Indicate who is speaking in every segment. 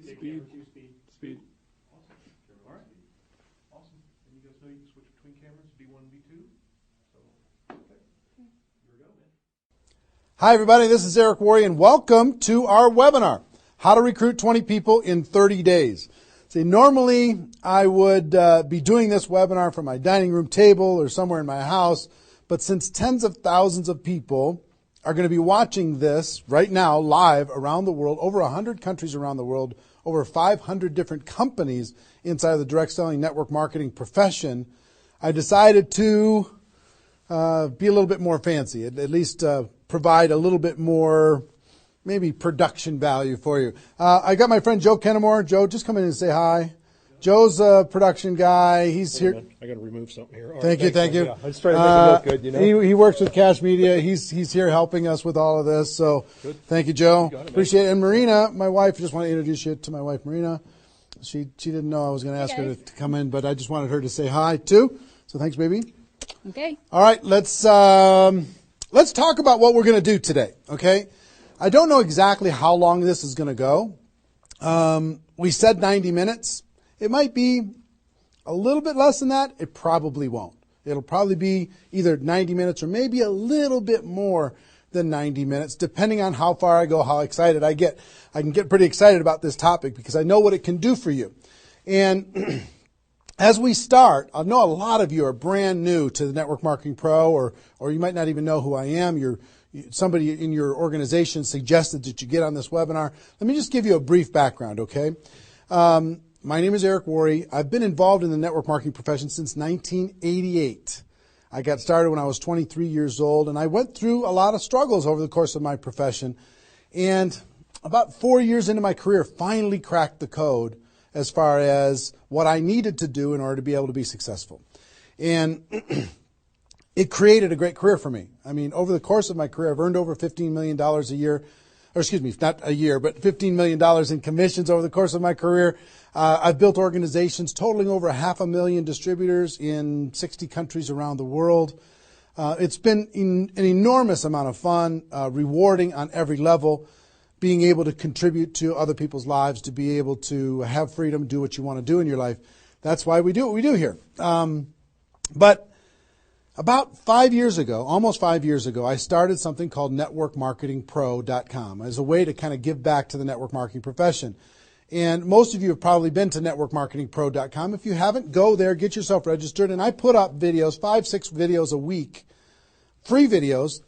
Speaker 1: Speed. Speed.
Speaker 2: Awesome. All right. Awesome. And you guys know you can switch between cameras, V1 and V2. So, okay. Here we go, man.
Speaker 3: Hi, everybody. This is Eric Worre, and welcome to our webinar, How to Recruit 20 People in 30 Days. See, normally I would be doing this webinar from my dining room table or somewhere in my house, but since tens of thousands of people are going to be watching this right now live around the world, over 100 countries around the world, over 500 different companies inside of the direct selling network marketing profession, I decided to be a little bit more fancy, at least provide a little bit more maybe production value for you. I got my friend Joe Kennemore. Joe, just come in and say hi. Joe's a production guy. He's here.
Speaker 1: I got to remove something here. All
Speaker 3: Thank you.
Speaker 1: Yeah, I just try to make it look good, you know.
Speaker 3: He works with Cash Media. He's here helping us with all of this. So
Speaker 1: Good.
Speaker 3: Thank you, Joe.
Speaker 1: You got it,
Speaker 3: Appreciate it. And Marina, my wife, just want to introduce you to my wife, Marina. She didn't know I was going to ask her to come in, but I just wanted her to say hi too. So thanks, baby.
Speaker 4: Okay.
Speaker 3: All right, let's talk about what we're going to do today. Okay, I don't know exactly how long this is going to go. We said 90 minutes. It might be a little bit less than that. It probably won't. It'll probably be either 90 minutes or maybe a little bit more than 90 minutes, depending on how far I go, how excited I get. I can get pretty excited about this topic because I know what it can do for you. And as we start, I know a lot of you are brand new to the Network Marketing Pro, or you might not even know who I am. Somebody in your organization suggested that you get on this webinar. Let me just give you a brief background, okay? My name is Eric Worre. I've been involved in the network marketing profession since 1988. I got started when I was 23 years old, and I went through a lot of struggles over the course of my profession. And about 4 years into my career, finally cracked the code as far as what I needed to do in order to be able to be successful. And it created a great career for me. I mean, over the course of my career, I've earned over $15 million a year, or excuse me, not a year, but $15 million in commissions over the course of my career. I've built organizations totaling over 500,000 distributors in 60 countries around the world. It's been an enormous amount of fun, rewarding on every level, being able to contribute to other people's lives, to be able to have freedom, do what you want to do in your life. That's why we do what we do here. But about 5 years ago, almost 5 years ago, I started something called networkmarketingpro.com as a way to kind of give back to the network marketing profession. And most of you have probably been to networkmarketingpro.com. If you haven't, go there, get yourself registered. And I put up videos, 5-6 videos a week, free videos,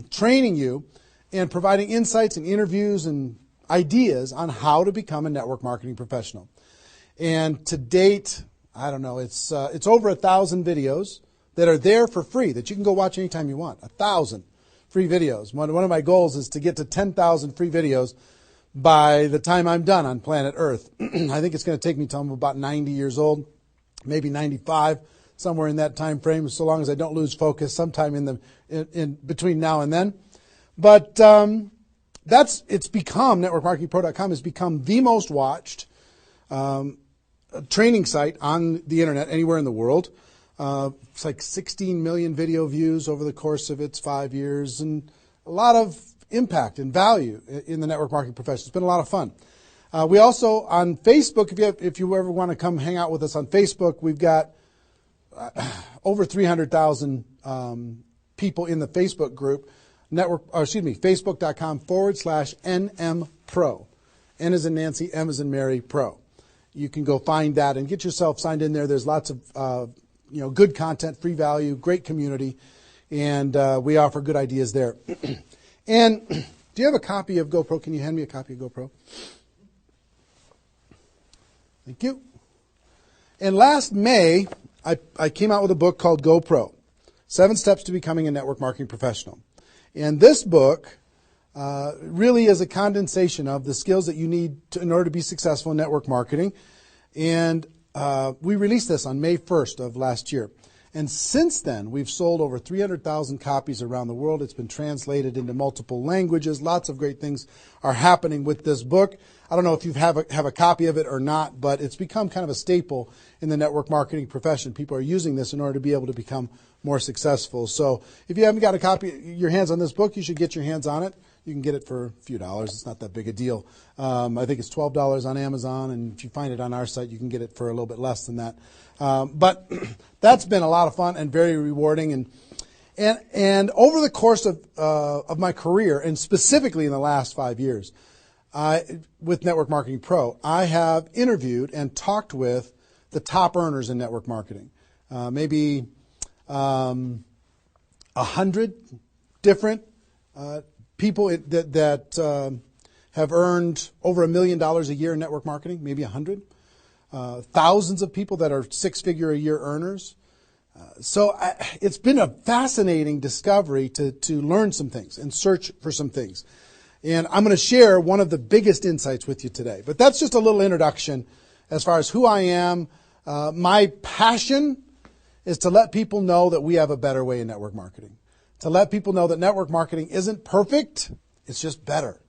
Speaker 3: training you and providing insights and interviews and ideas on how to become a network marketing professional. And to date, I don't know, it's over 1,000 videos that are there for free that you can go watch anytime you want. 1,000 free videos. One of my goals is to get to 10,000 free videos by the time I'm done on planet Earth. I think it's going to take me till I'm about 90 years old, maybe 95, somewhere in that time frame, so long as I don't lose focus sometime in between now and then. But it's become, networkmarketingpro.com has become the most watched training site on the internet anywhere in the world. It's like 16 million video views over the course of its 5 years, and a lot of impact and value in the network marketing profession. It's been a lot of fun. We also, on Facebook, if you ever want to come hang out with us on Facebook, we've got over 300,000 people in the Facebook group. Facebook.com/NM-Pro. N as in Nancy, M as in Mary, Pro. You can go find that and get yourself signed in there. There's lots of good content, free value, great community, and we offer good ideas there. And do you have a copy of GoPro? Can you hand me a copy of GoPro? Thank you. And last May, I came out with a book called GoPro, 7 Steps to Becoming a Network Marketing Professional. And this book really is a condensation of the skills that you need in order to be successful in network marketing. And we released this on May 1st of last year. And since then, we've sold over 300,000 copies around the world. It's been translated into multiple languages. Lots of great things are happening with this book. I don't know if you have a copy of it or not, but it's become kind of a staple in the network marketing profession. People are using this in order to be able to become more successful. So if you haven't got a copy, your hands on this book, you should get your hands on it. You can get it for a few dollars. It's not that big a deal. I think it's $12 on Amazon, and if you find it on our site, you can get it for a little bit less than that. But that's been a lot of fun and very rewarding. And over the course of my career, and specifically in the last 5 years, with Network Marketing Pro, I have interviewed and talked with the top earners in network marketing. Maybe 100 different people that have earned over $1 million a year in network marketing, maybe 100. Thousands of people that are six-figure a year earners. So it's been a fascinating discovery to learn some things and search for some things. And I'm going to share one of the biggest insights with you today. But that's just a little introduction as far as who I am. My passion is to let people know that we have a better way in network marketing. To let people know that network marketing isn't perfect, it's just better.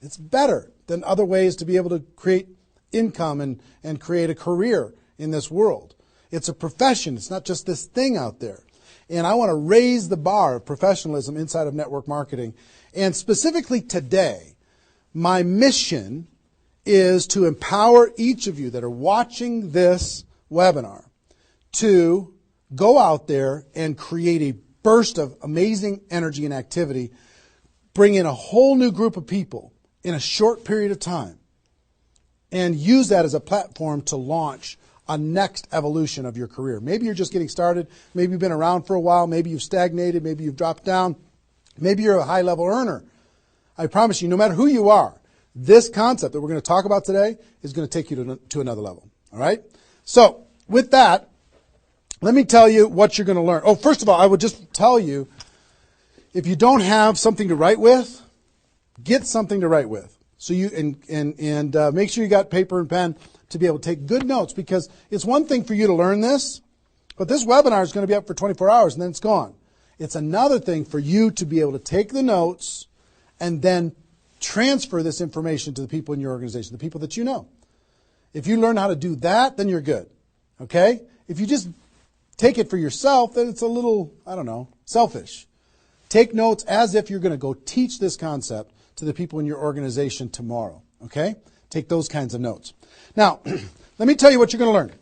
Speaker 3: It's better than other ways to be able to create income and create a career in this world. It's a profession. It's not just this thing out there. And I want to raise the bar of professionalism inside of network marketing. And specifically today, my mission is to empower each of you that are watching this webinar to go out there and create a burst of amazing energy and activity, bring in a whole new group of people in a short period of time, and use that as a platform to launch a next evolution of your career. Maybe you're just getting started. Maybe you've been around for a while. Maybe you've stagnated. Maybe you've dropped down. Maybe you're a high-level earner. I promise you, no matter who you are, this concept that we're going to talk about today is going to take you to another level. All right? So with that, let me tell you what you're going to learn. Oh, first of all, I would just tell you, if you don't have something to write with, get something to write with. So you and make sure you got paper and pen to be able to take good notes, because it's one thing for you to learn this, but this webinar is going to be up for 24 hours and then it's gone. It's another thing for you to be able to take the notes and then transfer this information to the people in your organization, the people that you know. If you learn how to do that, then you're good. Okay? If you just take it for yourself, then it's a little, selfish. Take notes as if you're going to go teach this concept to the people in your organization tomorrow. Okay? Take those kinds of notes. Now, let me tell you what you're going to learn.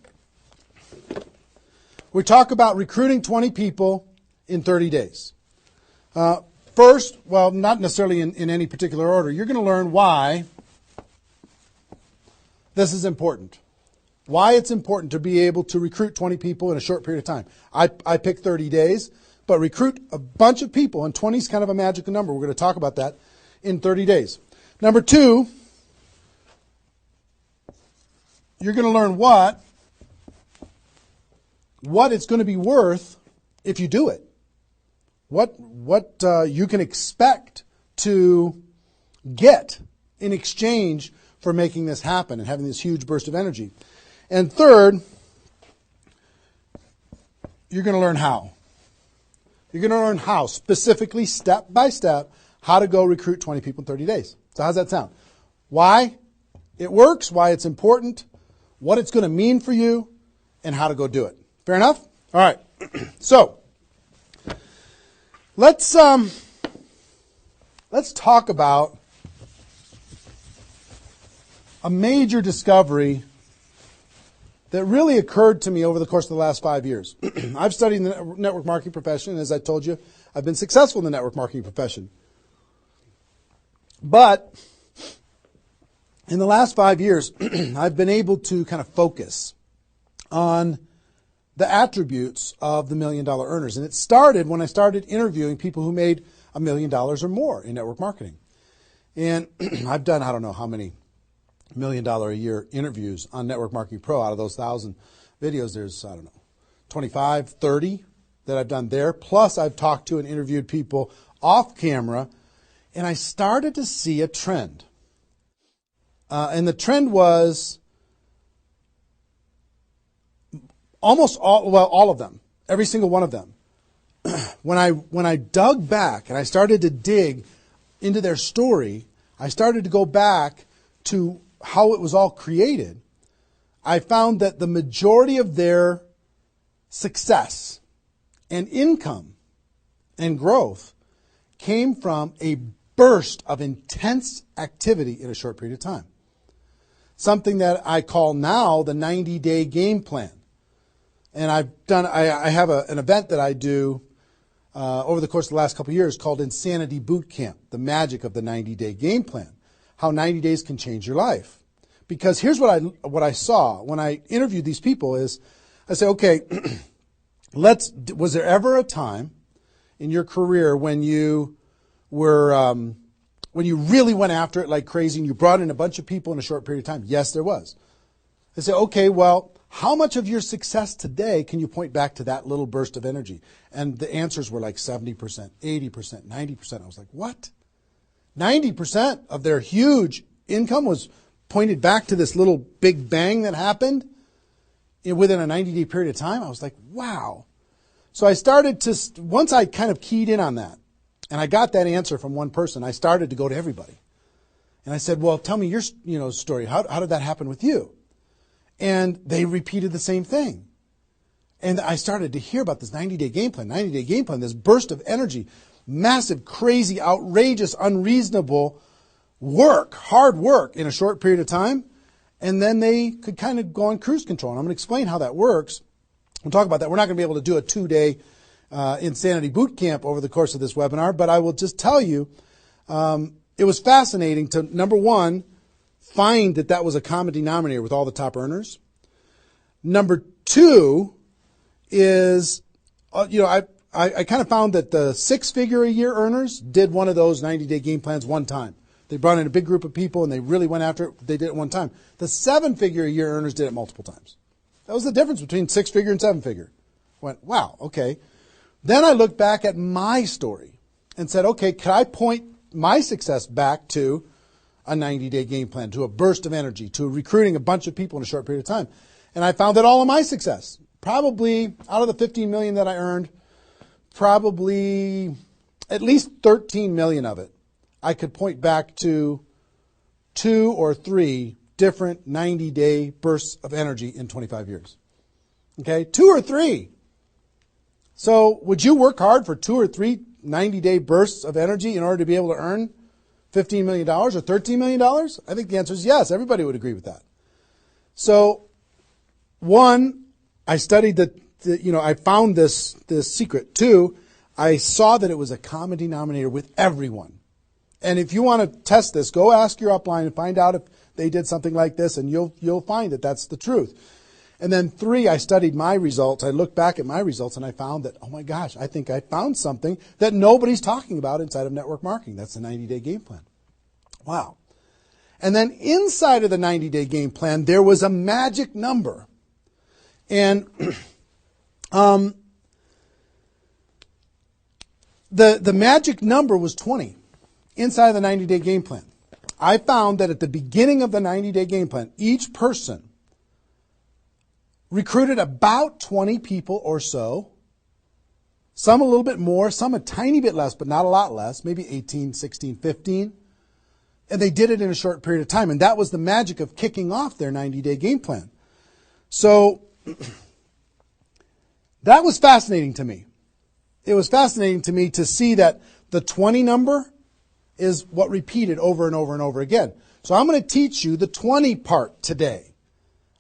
Speaker 3: We talk about recruiting 20 people in 30 days. First, well, not necessarily in any particular order, you're going to learn why this is important. Why it's important to be able to recruit 20 people in a short period of time. I picked 30 days, but recruit a bunch of people, and 20 is kind of a magical number. We're going to talk about that in 30 days. Number two, you're going to learn what it's going to be worth if you do it. What you can expect to get in exchange for making this happen and having this huge burst of energy. And third, you're going to learn how. You're going to learn how, specifically, step by step, how to go recruit 20 people in 30 days. So how's that sound? Why it works, why it's important, what it's going to mean for you, and how to go do it. Fair enough? All right. So let's talk about a major discovery that really occurred to me over the course of the last 5 years. I've studied the network marketing profession, and as I told you, I've been successful in the network marketing profession. But in the last 5 years, I've been able to kind of focus on the attributes of the $1 million earners. And it started when I started interviewing people who made $1 million or more in network marketing. And I've done, I don't know how many $1 million a year interviews on Network Marketing Pro. Out of those 1,000 videos, there's, 25, 30 that I've done there. Plus, I've talked to and interviewed people off camera. And I started to see a trend. And the trend was almost all of them, every single one of them. When I dug back and I started to dig into their story, I started to go back to how it was all created. I found that the majority of their success and income and growth came from a burst of intense activity in a short period of time. Something that I call now the 90-day game plan. And I have an event that I do over the course of the last couple of years called Insanity Boot Camp, the magic of the 90-day game plan, how 90 days can change your life. Because here's what I saw when I interviewed these people is, I say, okay, was there ever a time in your career when you were, when you really went after it like crazy and you brought in a bunch of people in a short period of time? Yes, there was. I say, okay, well, how much of your success today can you point back to that little burst of energy? And the answers were like 70%, 80%, 90%. I was like, what? 90% of their huge income was pointed back to this little big bang that happened within a 90-day period of time. I was like, wow. So I started to, once I kind of keyed in on that, and I got that answer from one person, I started to go to everybody. And I said, well, tell me your story. How did that happen with you? And they repeated the same thing. And I started to hear about this 90-day game plan, this burst of energy, massive, crazy, outrageous, unreasonable work, hard work in a short period of time. And then they could kind of go on cruise control. And I'm going to explain how that works. We'll talk about that. We're not going to be able to do a 2-day Insanity Boot Camp over the course of this webinar, but I will just tell you, it was fascinating to, number one, find that was a common denominator with all the top earners. Number two is, I kind of found that the 6-figure-a-year earners did one of those 90-day game plans one time. They brought in a big group of people and they really went after it. They did it one time. The 7-figure-a-year earners did it multiple times. That was the difference between 6-figure and 7-figure. Went, wow, okay. Then I looked back at my story and said, okay, could I point my success back to a 90-day game plan, to a burst of energy, to recruiting a bunch of people in a short period of time? And I found that all of my success, probably out of the $15 million that I earned, probably at least $13 million of it, I could point back to 2 or 3 different 90-day bursts of energy in 25 years. Okay, 2 or 3. So would you work hard for 2 or 3 90-day bursts of energy in order to be able to earn $15 million or $13 million? I think the answer is yes. Everybody would agree with that. So, one, I studied I found this secret. 2, I saw that it was a common denominator with everyone. And if you want to test this, go ask your upline and find out if they did something like this, and you'll find that that's the truth. And then 3, I studied my results. I looked back at my results and I found that, oh my gosh, I think I found something that nobody's talking about inside of network marketing. That's the 90-day game plan. Wow. And then inside of the 90-day game plan, there was a magic number. And the magic number was 20 inside of the 90-day game plan. I found that at the beginning of the 90-day game plan, each person recruited about 20 people or so, some a little bit more, some a tiny bit less, but not a lot less, maybe 18, 16, 15. And they did it in a short period of time. And that was the magic of kicking off their 90-day game plan. So that was fascinating to me. It was fascinating to me to see that the 20 number is what repeated over and over and over again. So I'm going to teach you the 20 part today.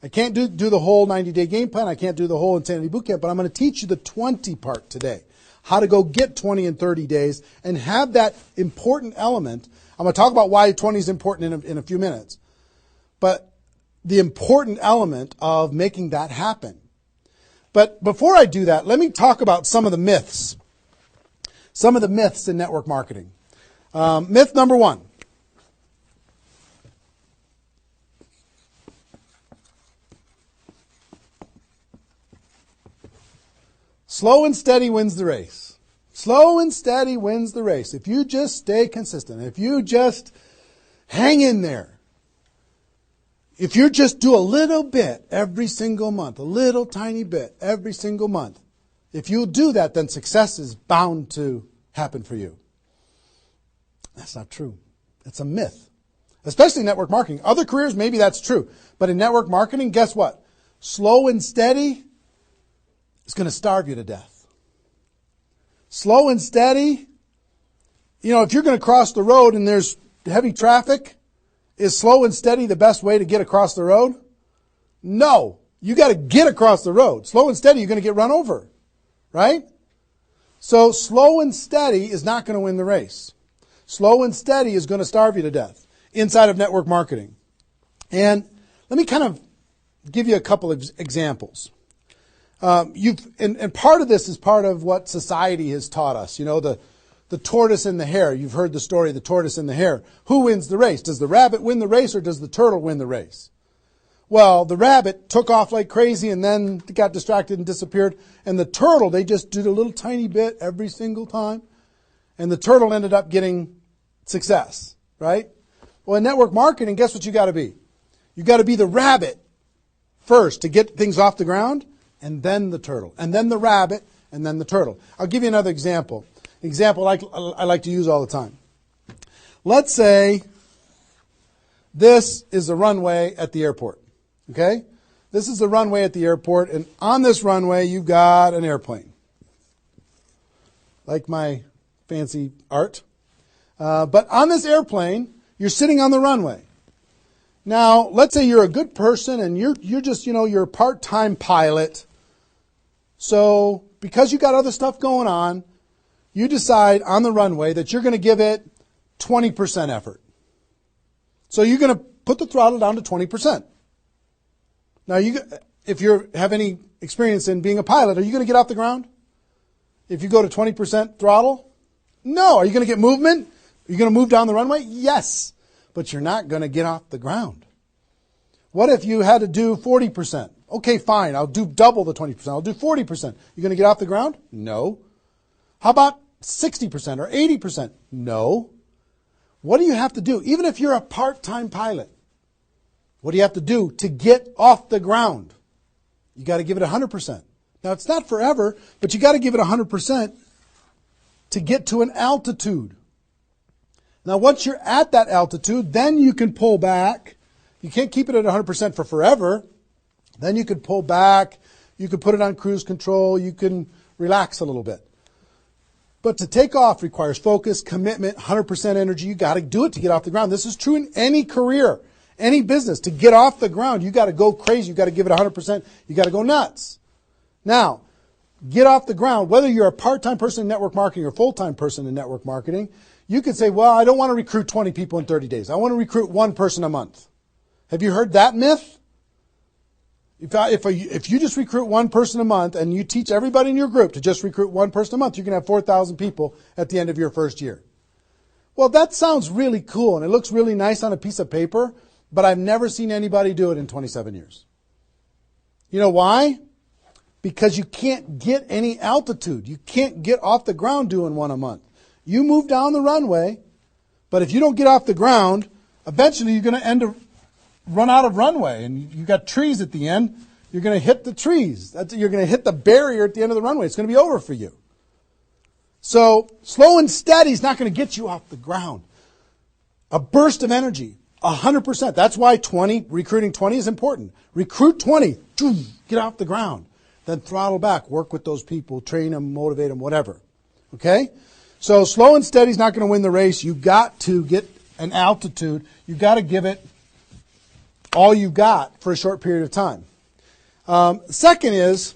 Speaker 3: I can't do the whole 90-day game plan. I can't do the whole Insanity Bootcamp, but I'm going to teach you the 20 part today. How to go get 20 in 30 days and have that important element. I'm going to talk about why 20 is important in a few minutes. But the important element of making that happen. But before I do that, let me talk about some of the myths. Some of the myths in network marketing. Myth number 1. Slow and steady wins the race. Slow and steady wins the race. If you just stay consistent, if you just hang in there, if you just do a little bit every single month, a little tiny bit every single month, if you'll do that, then success is bound to happen for you. That's not true. It's a myth. Especially in network marketing. Other careers, maybe that's true. But in network marketing, guess what? Slow and steady is going to starve you to death. Slow and steady if you're going to cross the road and there's heavy traffic, is slow and steady the best way to get across the road? No. You got to get across the road. Slow and steady, you're going to get run over. Right? So slow and steady is not going to win the race. Slow and steady is going to starve you to death inside of network marketing. And let me kind of give you a couple of examples. And part of this is part of what society has taught us. The tortoise and the hare. You've heard the story of the tortoise and the hare. Who wins the race? Does the rabbit win the race or does the turtle win the race? Well, the rabbit took off like crazy and then got distracted and disappeared. And the turtle, they just did a little tiny bit every single time. And the turtle ended up getting success, right? Well, in network marketing, guess what you got to be? You got to be the rabbit first to get things off the ground, and then the turtle, and then the rabbit, and then the turtle. I'll give you another example. Example I like to use all the time. Let's say this is a runway at the airport. Okay? This is the runway at the airport, and on this runway you've got an airplane. Like my fancy art. But on this airplane, you're sitting on the runway. Now, let's say you're a good person and you're just, you're a part-time pilot. So, because you got other stuff going on, you decide on the runway that you're going to give it 20% effort. So you're going to put the throttle down to 20%. Now, if you have any experience in being a pilot, are you going to get off the ground? If you go to 20% throttle? No. Are you going to get movement? Are you going to move down the runway? Yes. But you're not going to get off the ground. What if you had to do 40%? Okay, fine. I'll do double the 20%. I'll do 40%. You going to get off the ground? No. How about 60% or 80%? No. What do you have to do? Even if you're a part-time pilot, what do you have to do to get off the ground? You got to give it 100%. Now, it's not forever, but you got to give it 100% to get to an altitude. Now, once you're at that altitude, then you can pull back. You can't keep it at 100% for forever. Then you could pull back. You could put it on cruise control. You can relax a little bit. But to take off requires focus, commitment, 100% energy. You got to do it to get off the ground. This is true in any career, any business. To get off the ground, you got to go crazy. You got to give it 100%. You got to go nuts. Now, get off the ground. Whether you're a part-time person in network marketing or full-time person in network marketing, you could say, well, I don't want to recruit 20 people in 30 days. I want to recruit one person a month. Have you heard that myth? If you just recruit one person a month and you teach everybody in your group to just recruit one person a month, you can have 4,000 people at the end of your first year. Well, that sounds really cool and it looks really nice on a piece of paper, but I've never seen anybody do it in 27 years. You know why? Because you can't get any altitude. You can't get off the ground doing one a month. You move down the runway, but if you don't get off the ground, eventually you're going to run out of runway, and you've got trees at the end. You're going to hit the trees. You're going to hit the barrier at the end of the runway. It's going to be over for you. So slow and steady is not going to get you off the ground. A burst of energy, 100%. That's why recruiting 20 is important. Recruit 20, get off the ground. Then throttle back, work with those people, train them, motivate them, whatever. Okay? So slow and steady is not going to win the race. You've got to get an altitude. You've got to give it all you've got for a short period of time. Second is,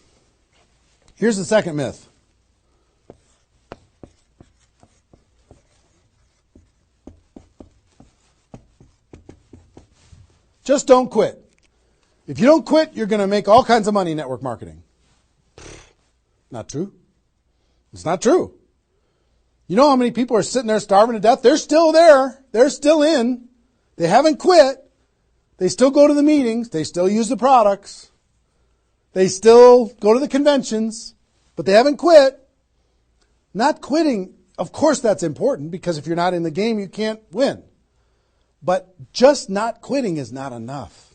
Speaker 3: here's the second myth. Just don't quit. If you don't quit, you're going to make all kinds of money in network marketing. Not true. It's not true. You know how many people are sitting there starving to death? They're still there. They're still in. They haven't quit. They still go to the meetings. They still use the products. They still go to the conventions, but they haven't quit. Not quitting, of course that's important, because if you're not in the game, you can't win. But just not quitting is not enough.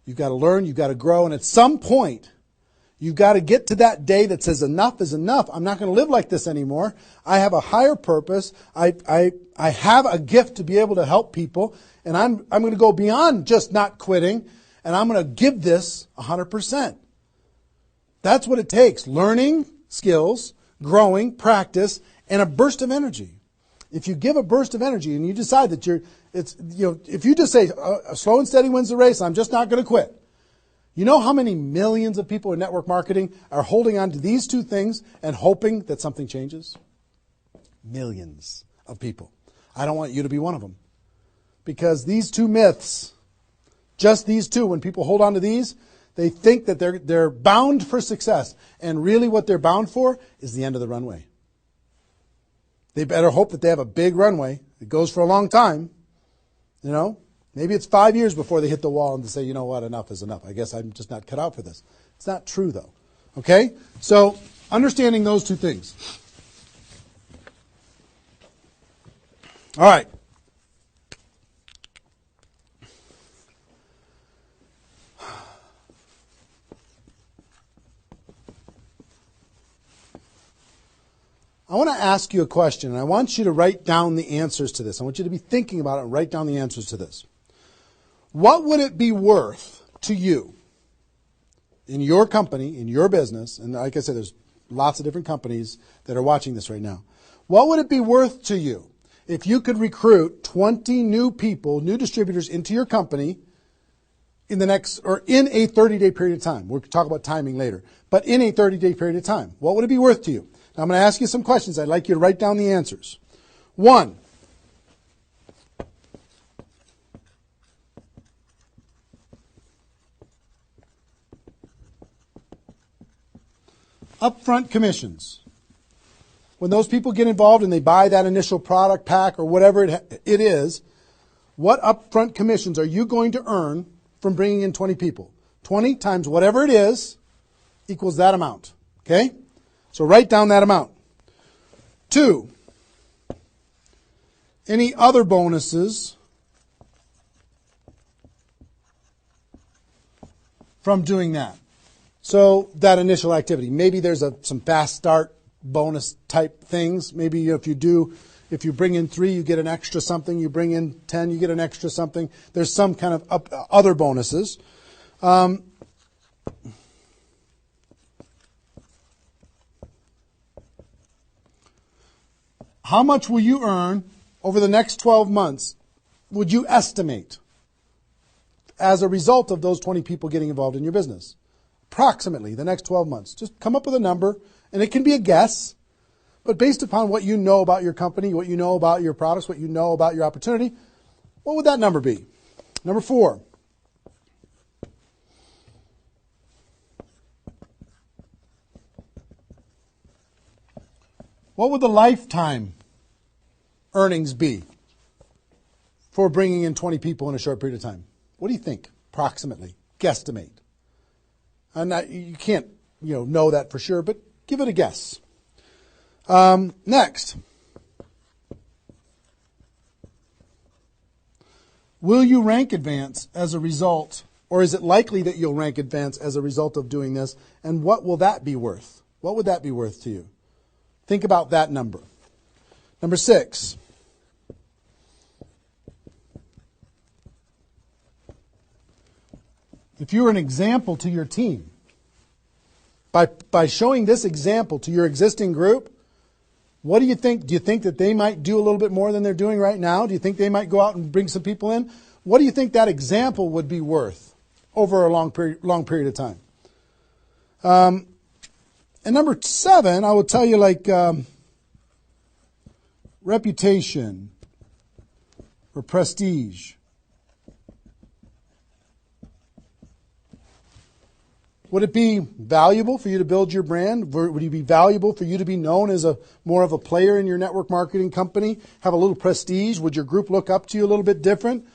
Speaker 3: You've got to learn, you've got to grow, and at some point, you've got to get to that day that says enough is enough. I'm not going to live like this anymore. I have a higher purpose. I have a gift to be able to help people, and I'm going to go beyond just not quitting, and I'm going to give this 100%. That's what it takes. Learning skills, growing, practice, and a burst of energy. If you give a burst of energy and you decide that if you just say, slow and steady wins the race, I'm just not going to quit. You know how many millions of people in network marketing are holding on to these two things and hoping that something changes? Millions of people. I don't want you to be one of them. Because these two myths, just these two, when people hold on to these, they think that they're bound for success. And really what they're bound for is the end of the runway. They better hope that they have a big runway. It goes for a long time. You know, maybe it's 5 years before they hit the wall and they say, you know what, enough is enough. I guess I'm just not cut out for this. It's not true, though. Okay? So, understanding those two things. All right. I want to ask you a question, and I want you to write down the answers to this. I want you to be thinking about it and write down the answers to this. What would it be worth to you in your company, in your business, and like I said, there's lots of different companies that are watching this right now. What would it be worth to you if you could recruit 20 new people, new distributors into your company in a 30-day period of time? We'll talk about timing later, but in a 30-day period of time. What would it be worth to you? Now, I'm going to ask you some questions. I'd like you to write down the answers. 1, upfront commissions. When those people get involved and they buy that initial product pack or whatever it is, what upfront commissions are you going to earn from bringing in 20 people? 20 times whatever it is equals that amount. Okay? So write down that amount. 2, any other bonuses from doing that? So that initial activity. Maybe there's some fast start bonus type things. Maybe if you bring in 3, you get an extra something. You bring in 10, you get an extra something. There's some kind of other bonuses. How much will you earn over the next 12 months, would you estimate, as a result of those 20 people getting involved in your business? Approximately the next 12 months. Just come up with a number, and it can be a guess, but based upon what you know about your company, what you know about your products, what you know about your opportunity, what would that number be? Number 4. What would the lifetime earnings be for bringing in 20 people in a short period of time? What do you think, approximately? Guesstimate. And you can't, know that for sure, but give it a guess. Next. Will you rank advance as a result, or is it likely that you'll rank advance as a result of doing this? And what will that be worth? What would that be worth to you? Think about that number. Number 6. If you're an example to your team, by showing this example to your existing group, what do you think? Do you think that they might do a little bit more than they're doing right now? Do you think they might go out and bring some people in? What do you think that example would be worth over a long period of time? And number 7, I will tell you, reputation or prestige. Would it be valuable for you to build your brand? Would it be valuable for you to be known as more of a player in your network marketing company? Have a little prestige? Would your group look up to you a little bit different?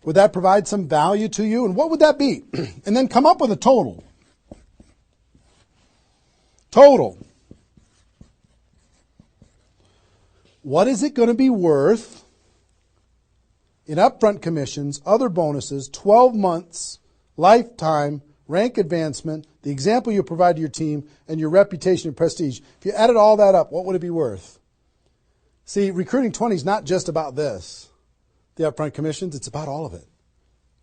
Speaker 3: Would that provide some value to you? And what would that be? And then come up with a total. Total. What is it going to be worth in upfront commissions, other bonuses, 12 months, lifetime, rank advancement, the example you provide to your team, and your reputation and prestige? If you added all that up, what would it be worth? See, recruiting 20 is not just about this, the upfront commissions. It's about all of it.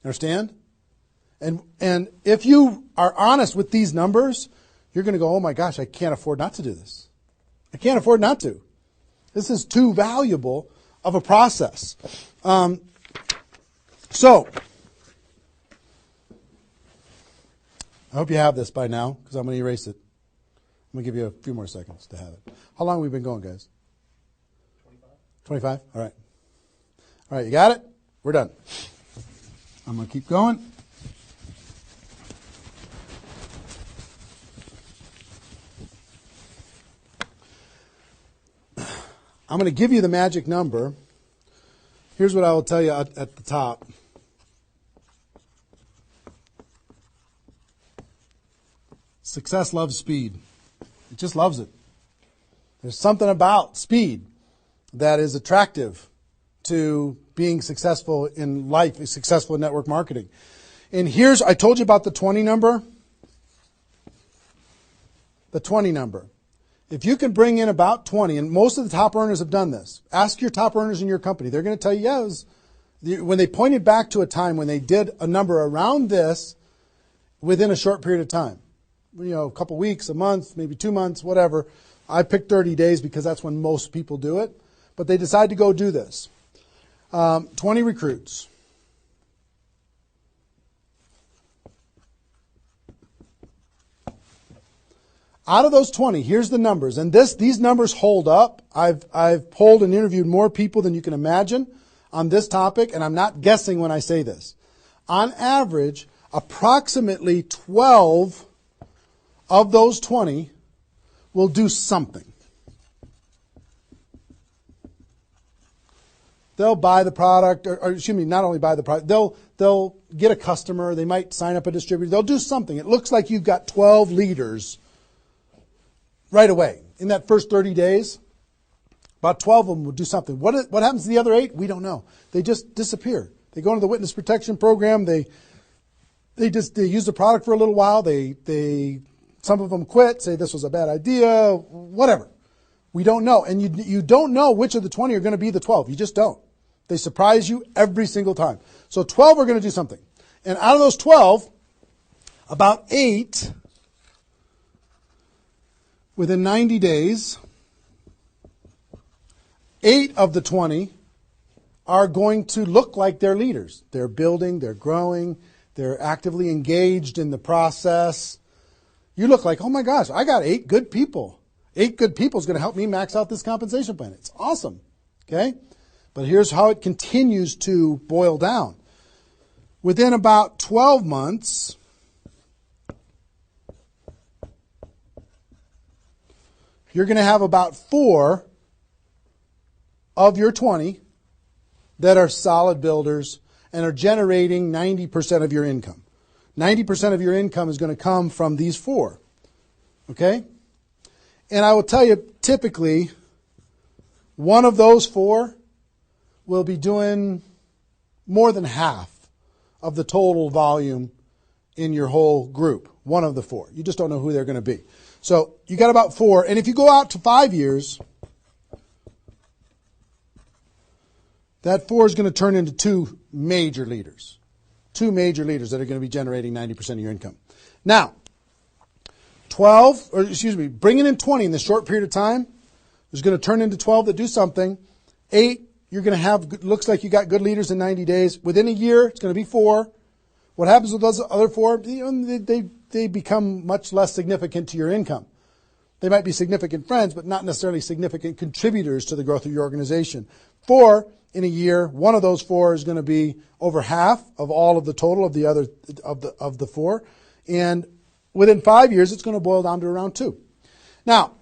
Speaker 3: Understand? And if you are honest with these numbers, you're going to go, oh my gosh, I can't afford not to do this. I can't afford not to. This is too valuable of a process. So, I hope you have this by now, because I'm going to erase it. I'm going to give you a few more seconds to have it. How long have we been going, guys? 25? All right. All right, you got it? We're done. I'm going to keep going. I'm going to give you the magic number. Here's what I will tell you at the top. Success loves speed. It just loves it. There's something about speed that is attractive to being successful in life, successful in network marketing. And here's, I told you about the 20 number. The 20 number. If you can bring in about 20, and most of the top earners have done this. Ask your top earners in your company. They're going to tell you, yeah, it was, when they pointed back to a time when they did a number around this within a short period of time. You know, a couple weeks, a month, maybe 2 months, whatever. I picked 30 days because that's when most people do it. But they decide to go do this. 20 recruits. Out of those 20, here's the numbers. And these numbers hold up. I've polled and interviewed more people than you can imagine on this topic, and I'm not guessing when I say this. On average, approximately 12 of those 20 will do something. They'll buy the product, or excuse me, not only buy the product, they'll get a customer, they might sign up a distributor, they'll do something. It looks like you've got 12 leaders right away. In that first 30 days, about 12 of them will do something. What happens to the other 8? We don't know. They just disappear. They go into the witness protection program, they use the product for a little while, some of them quit, say this was a bad idea, whatever. We don't know. And you don't know which of the 20 are going to be the 12. You just don't. They surprise you every single time. So 12 are going to do something. And out of those 12, about 8, within 90 days, 8 of the 20 are going to look like they're leaders. They're building, they're growing, they're actively engaged in the process. You look like, oh my gosh, I got 8 good people. 8 good people is going to help me max out this compensation plan. It's awesome. Okay? But here's how it continues to boil down. Within about 12 months, you're going to have about 4 of your 20 that are solid builders and are generating 90% of your income. 90% of your income is going to come from these 4. Okay? And I will tell you, typically, one of those 4 will be doing more than half of the total volume in your whole group. One of the 4. You just don't know who they're going to be. So you got about 4. And if you go out to 5 years, that 4 is going to turn into 2 major leaders. 2 major leaders that are going to be generating 90% of your income. Now, bringing in 20 in this short period of time is going to turn into 12 that do something. 8, you're going to have, looks like you got good leaders in 90 days. Within a year, it's going to be 4. What happens with those other 4? They become much less significant to your income. They might be significant friends, but not necessarily significant contributors to the growth of your organization. 4 in a year, one of those 4 is going to be over half of all of the total of the other of the 4, and within 5 years, it's going to boil down to around 2. Now,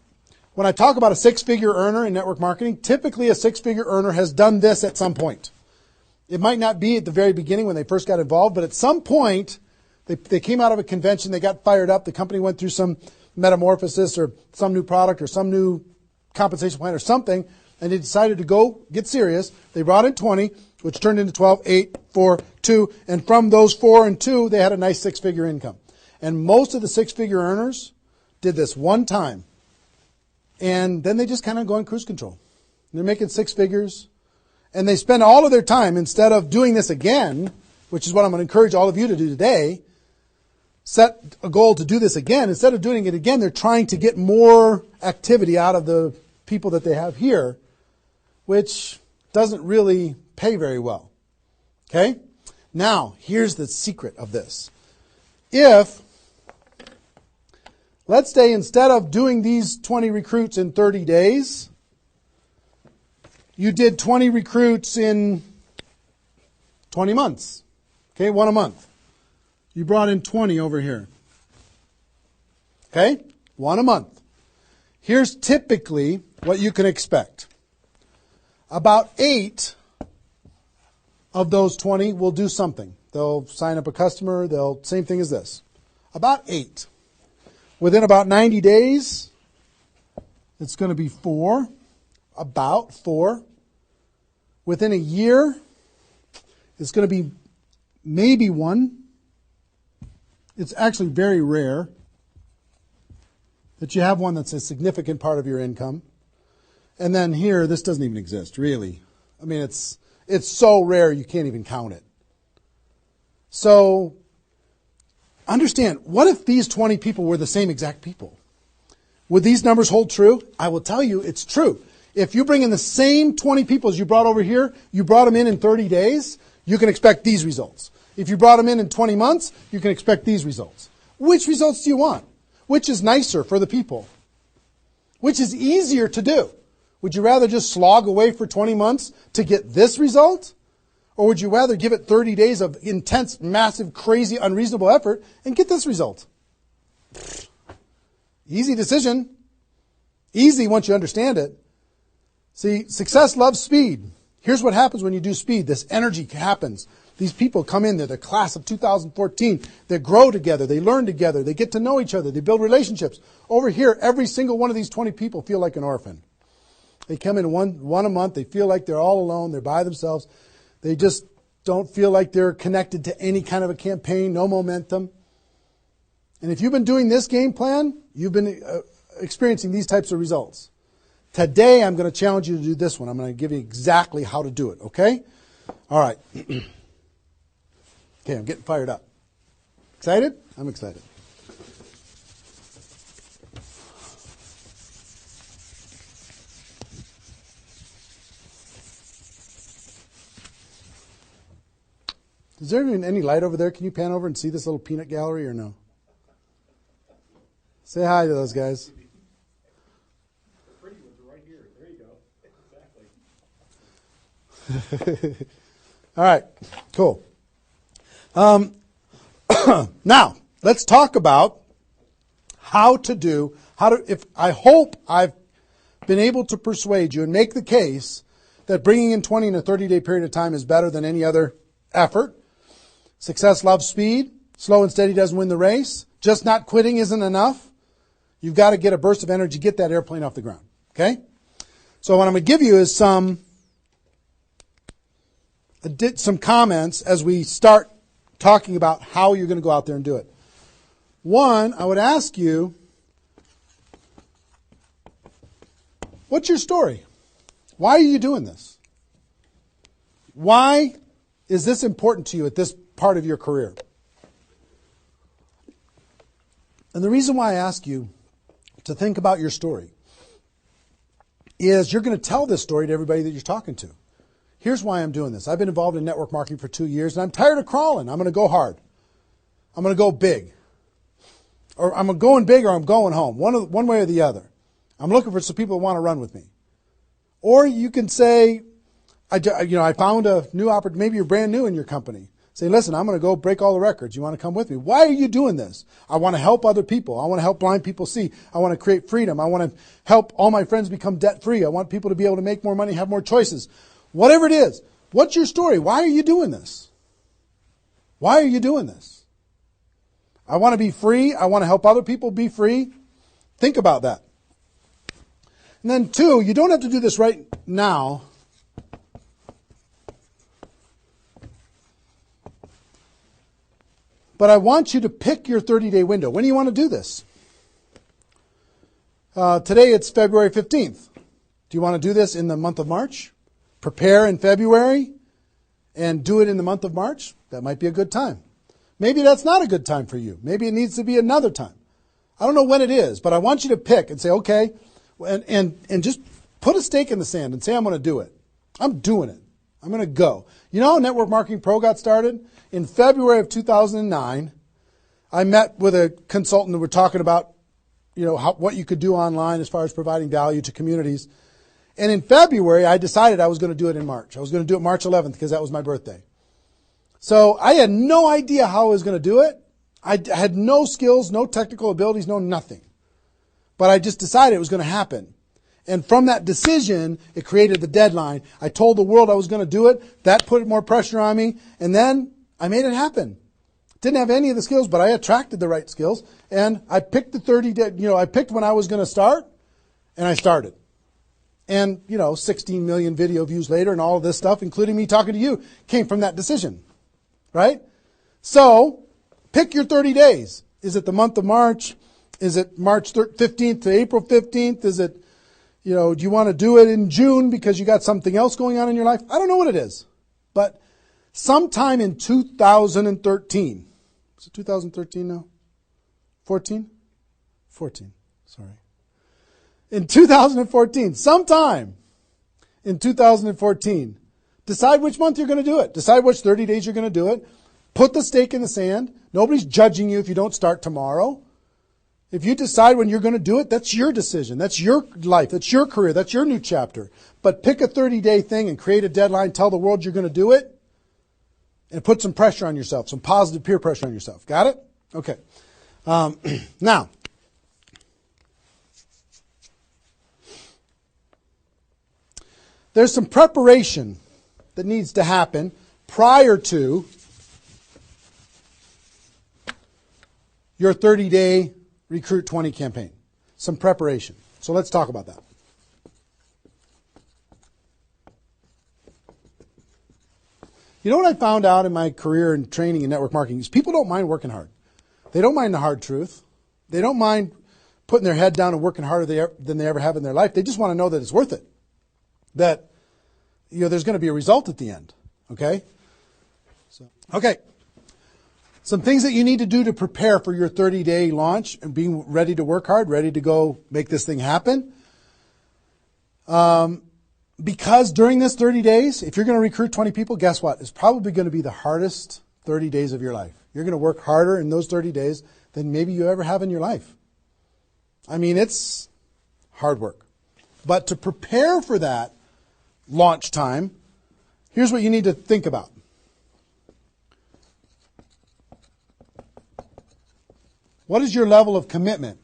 Speaker 3: when I talk about a 6-figure earner in network marketing, typically a 6-figure earner has done this at some point. It might not be at the very beginning when they first got involved, but at some point, they came out of a convention, they got fired up, the company went through some metamorphosis or some new product or some new compensation plan or something, and they decided to go get serious. They brought in 20, which turned into 12, 8, 4, 2, and from those 4 and 2, they had a nice 6-figure income. And most of the 6-figure earners did this one time, and then they just kind of go in cruise control. They're making 6 figures, and they spend all of their time, instead of doing this again, which is what I'm going to encourage all of you to do today, set a goal to do this again. Instead of doing it again, they're trying to get more activity out of the people that they have here which doesn't really pay very well. Okay? Now, here's the secret of this. If, let's say instead of doing these 20 recruits in 30 days, you did 20 recruits in 20 months. Okay, one a month. You brought in 20 over here. Okay, one a month. Here's typically what you can expect. About 8 of those 20 will do something. They'll sign up a customer. Same thing as this. About 8. Within about 90 days, it's going to be 4. About 4. Within a year, it's going to be maybe 1. It's actually very rare that you have one that's a significant part of your income. And then here, this doesn't even exist, really. I mean, it's so rare you can't even count it. So, understand, what if these 20 people were the same exact people? Would these numbers hold true? I will tell you it's true. If you bring in the same 20 people as you brought over here, you brought them in 30 days, you can expect these results. If you brought them in 20 months, you can expect these results. Which results do you want? Which is nicer for the people? Which is easier to do? Would you rather just slog away for 20 months to get this result? Or would you rather give it 30 days of intense, massive, crazy, unreasonable effort and get this result? Easy decision. Easy once you understand it. See, success loves speed. Here's what happens when you do speed. This energy happens. These people come in there, the class of 2014. They grow together. They learn together. They get to know each other. They build relationships. Over here, every single one of these 20 people feel like an orphan. They come in one a month. They feel like they're all alone. They're by themselves. They just don't feel like they're connected to any kind of a campaign, no momentum. And if you've been doing this game plan, you've been experiencing these types of results. Today, I'm going to challenge you to do this one. I'm going to give you exactly how to do it, okay? All right. Okay, I'm getting fired up. Excited? I'm excited. Is there even any light over there? Can you pan over and see this little peanut gallery or no? Say hi to those guys.
Speaker 2: The pretty ones are right here. There you go. Exactly.
Speaker 3: All right, cool. Now, let's talk about I hope I've been able to persuade you and make the case that bringing in 20 in a 30-day period of time is better than any other effort. Success loves speed. Slow and steady doesn't win the race. Just not quitting isn't enough. You've got to get a burst of energy, get that airplane off the ground. Okay? So what I'm going to give you is some comments as we start talking about how you're going to go out there and do it. One, I would ask you, what's your story? Why are you doing this? Why is this important to you at this part of your career? And the reason why I ask you to think about your story is you're going to tell this story to everybody that you're talking to. Here's why I'm doing this. I've been involved in network marketing for 2 years, and I'm tired of crawling. I'm going to go hard. I'm going to go big. Or I'm going big or I'm going home. One way or the other. I'm looking for some people that want to run with me. Or you can say, I found a new opportunity. Maybe you're brand new in your company. Say, listen, I'm going to go break all the records. You want to come with me? Why are you doing this? I want to help other people. I want to help blind people see. I want to create freedom. I want to help all my friends become debt-free. I want people to be able to make more money, have more choices. Whatever it is. What's your story? Why are you doing this? Why are you doing this? I want to be free. I want to help other people be free. Think about that. And then 2, you don't have to do this right now. But I want you to pick your 30-day window. When do you want to do this? Today it's February 15th. Do you want to do this in the month of March? Prepare in February and do it in the month of March? That might be a good time. Maybe that's not a good time for you. Maybe it needs to be another time. I don't know when it is, but I want you to pick and say, okay, and just put a stake in the sand and say, I'm going to do it. I'm doing it. I'm going to go. You know how Network Marketing Pro got started? In February of 2009, I met with a consultant and we're talking about, what you could do online as far as providing value to communities. And in February, I decided I was going to do it in March. I was going to do it March 11th because that was my birthday. So I had no idea how I was going to do it. I had no skills, no technical abilities, no nothing. But I just decided it was going to happen. And from that decision, it created the deadline. I told the world I was going to do it. That put more pressure on me. And then I made it happen. Didn't have any of the skills, but I attracted the right skills. And I picked the 30 day, I picked when I was going to start, and I started. And, 16 million video views later and all of this stuff, including me talking to you, came from that decision. Right? So, pick your 30 days. Is it the month of March? Is it March 15th to April 15th? Is it, do you want to do it in June because you got something else going on in your life? I don't know what it is. But sometime in 2013, is it 2013 now? 14? 14, sorry. In 2014, sometime in 2014, decide which month you're going to do it. Decide which 30 days you're going to do it. Put the stake in the sand. Nobody's judging you if you don't start tomorrow. If you decide when you're going to do it, that's your decision. That's your life. That's your career. That's your new chapter. But pick a 30-day thing and create a deadline. Tell the world you're going to do it. And put some pressure on yourself, some positive peer pressure on yourself. Got it? Okay. Now, there's some preparation that needs to happen prior to your 30-day Recruit 20 campaign. Some preparation. So let's talk about that. You know what I found out in my career in training in network marketing is people don't mind working hard. They don't mind the hard truth. They don't mind putting their head down and working harder than they ever have in their life. They just want to know that it's worth it. That there's going to be a result at the end. Okay? Okay. Some things that you need to do to prepare for your 30-day launch and being ready to work hard, ready to go make this thing happen. Because during this 30 days, if you're going to recruit 20 people, guess what? It's probably going to be the hardest 30 days of your life. You're going to work harder in those 30 days than maybe you ever have in your life. I mean, it's hard work. But to prepare for that launch time, here's what you need to think about. What is your level of commitment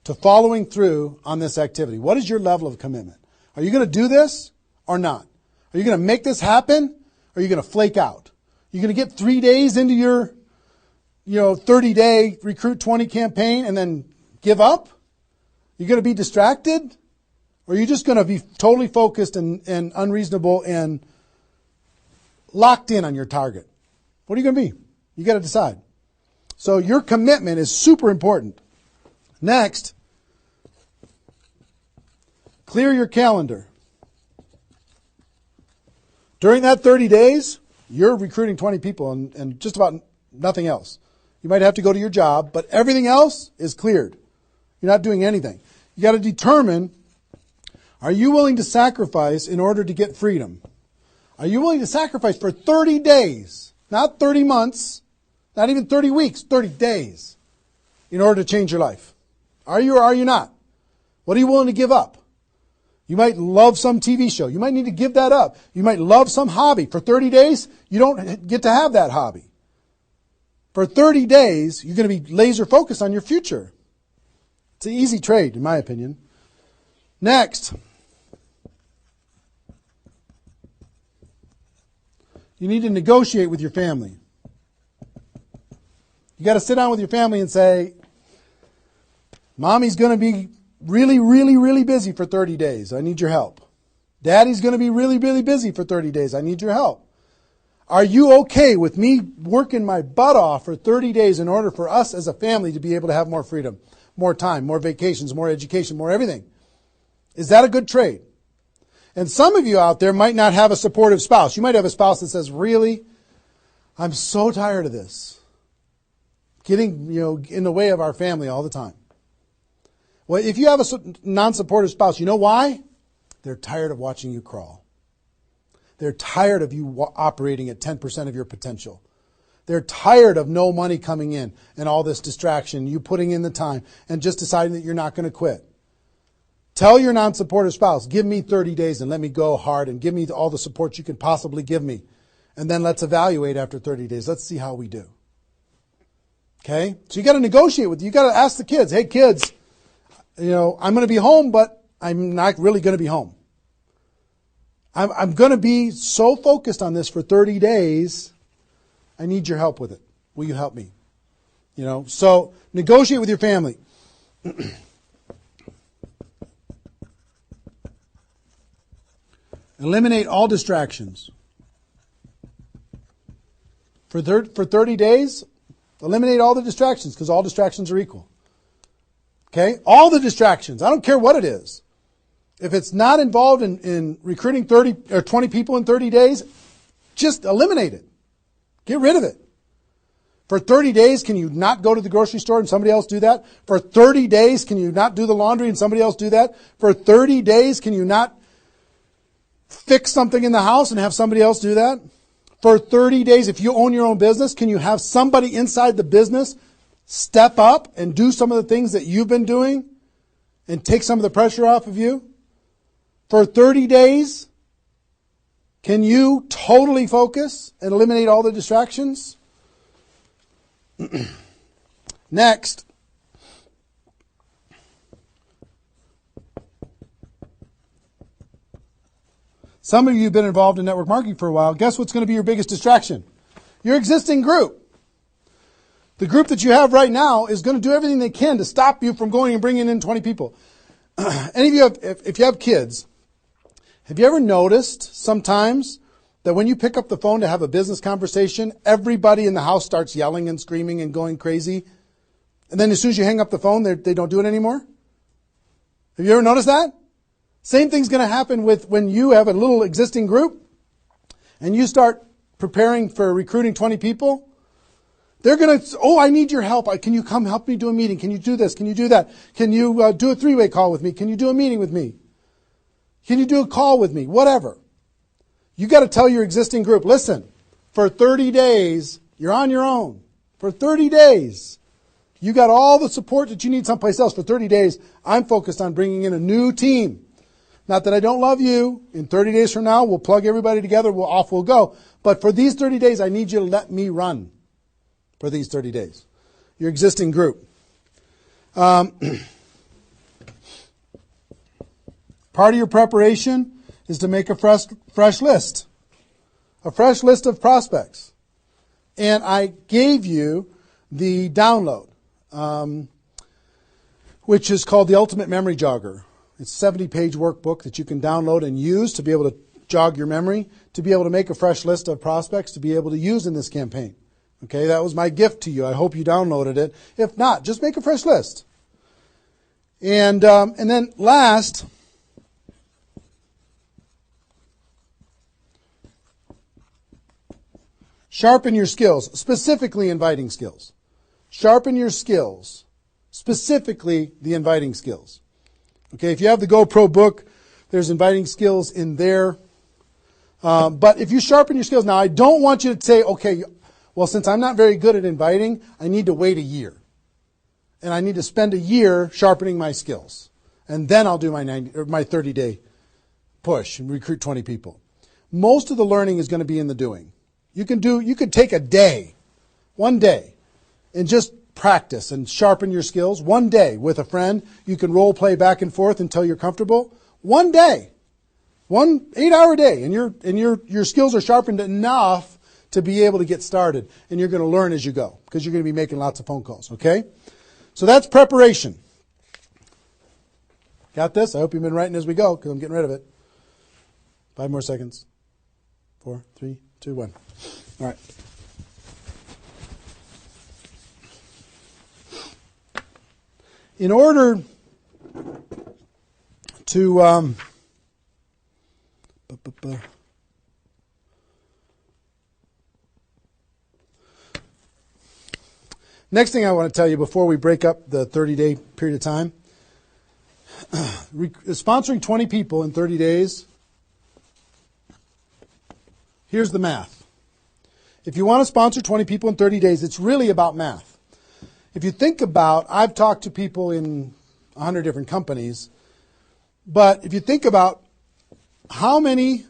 Speaker 3: to following through on this activity? What is your level of commitment? Are you going to do this or not? Are you going to make this happen or are you going to flake out? Are you going to get 3 days into your 30-day Recruit 20 campaign and then give up? Are you going to be distracted? Or are you just going to be totally focused and unreasonable and locked in on your target? What are you going to be? You got to decide. So your commitment is super important. Next, clear your calendar. During that 30 days, you're recruiting 20 people and just about nothing else. You might have to go to your job, but everything else is cleared. You're not doing anything. You got to determine, are you willing to sacrifice in order to get freedom? Are you willing to sacrifice for 30 days, not 30 months, not even 30 weeks, 30 days, in order to change your life? Are you or are you not? What are you willing to give up? You might love some TV show. You might need to give that up. You might love some hobby. For 30 days, you don't get to have that hobby. For 30 days, you're going to be laser focused on your future. It's an easy trade, in my opinion. Next, you need to negotiate with your family. You got to sit down with your family and say, Mommy's going to be really, really, really busy for 30 days. I need your help. Daddy's going to be really, really busy for 30 days. I need your help. Are you okay with me working my butt off for 30 days in order for us as a family to be able to have more freedom, more time, more vacations, more education, more everything? Is that a good trade? And some of you out there might not have a supportive spouse. You might have a spouse that says, really, I'm so tired of this. Getting, in the way of our family all the time. Well, if you have a non-supportive spouse, you know why? They're tired of watching you crawl. They're tired of you operating at 10% of your potential. They're tired of no money coming in and all this distraction, you putting in the time and just deciding that you're not going to quit. Tell your non-supportive spouse, give me 30 days and let me go hard and give me all the support you can possibly give me. And then let's evaluate after 30 days. Let's see how we do. Okay? So you got to negotiate with you. You got to ask the kids, hey kids, I'm going to be home, but I'm not really going to be home. I'm going to be so focused on this for 30 days. I need your help with it. Will you help me? So negotiate with your family. Eliminate all distractions. For 30 days, eliminate all the distractions because all distractions are equal. Okay? All the distractions. I don't care what it is. If it's not involved in recruiting 30 or 20 people in 30 days, just eliminate it. Get rid of it. For 30 days, can you not go to the grocery store and somebody else do that? For 30 days, can you not do the laundry and somebody else do that? For 30 days, can you not fix something in the house and have somebody else do that? For 30 days, if you own your own business, can you have somebody inside the business step up and do some of the things that you've been doing and take some of the pressure off of you? For 30 days, can you totally focus and eliminate all the distractions? Next, some of you have been involved in network marketing for a while. Guess what's going to be your biggest distraction? Your existing group. The group that you have right now is going to do everything they can to stop you from going and bringing in 20 people. Any of you, if you have kids, have you ever noticed sometimes that when you pick up the phone to have a business conversation, everybody in the house starts yelling and screaming and going crazy? And then as soon as you hang up the phone, they don't do it anymore? Have you ever noticed that? Same thing's going to happen with when you have a little existing group and you start preparing for recruiting 20 people. They're going to, I need your help. Can you come help me do a meeting? Can you do this? Can you do that? Can you do a three-way call with me? Can you do a meeting with me? Can you do a call with me? Whatever. You got to tell your existing group, listen, for 30 days, you're on your own. For 30 days, you got all the support that you need someplace else. For 30 days, I'm focused on bringing in a new team. Not that I don't love you. In 30 days from now, we'll plug everybody together. Off we'll go. But for these 30 days, I need you to let me run for these 30 days. Your existing group. Part of your preparation is to make a fresh list. A fresh list of prospects. And I gave you the download, which is called the Ultimate Memory Jogger. It's a 70-page workbook that you can download and use to be able to jog your memory, to be able to make a fresh list of prospects to be able to use in this campaign. Okay, that was my gift to you. I hope you downloaded it. If not, just make a fresh list. And then last, sharpen your skills, specifically inviting skills. Sharpen your skills, specifically the inviting skills. Okay, if you have the Gopro book, there's inviting skills in there. But if you sharpen your skills, now I don't want you to say, okay, well, since I'm not very good at inviting, I need to wait a year. And I need to spend a year sharpening my skills. And then I'll do my 30-day push and recruit 20 people. Most of the learning is going to be in the doing. You could take a day, one day, and just practice and sharpen your skills. One day with a friend, you can role play back and forth until you're comfortable. One day, 1 8-hour day, and your skills are sharpened enough to be able to get started. And you're going to learn as you go because you're going to be making lots of phone calls. Okay, so that's preparation. Got this? I hope you've been writing as we go because I'm getting rid of it. 5 more seconds. 4, 3, 2, 1. All right. In order to next thing I want to tell you before we break up the 30-day period of time, sponsoring 20 people in 30 days here's the math. If you want to sponsor 20 people in 30 days, it's really about math. If you think about, I've talked to people in 100 different companies, but if you think about how many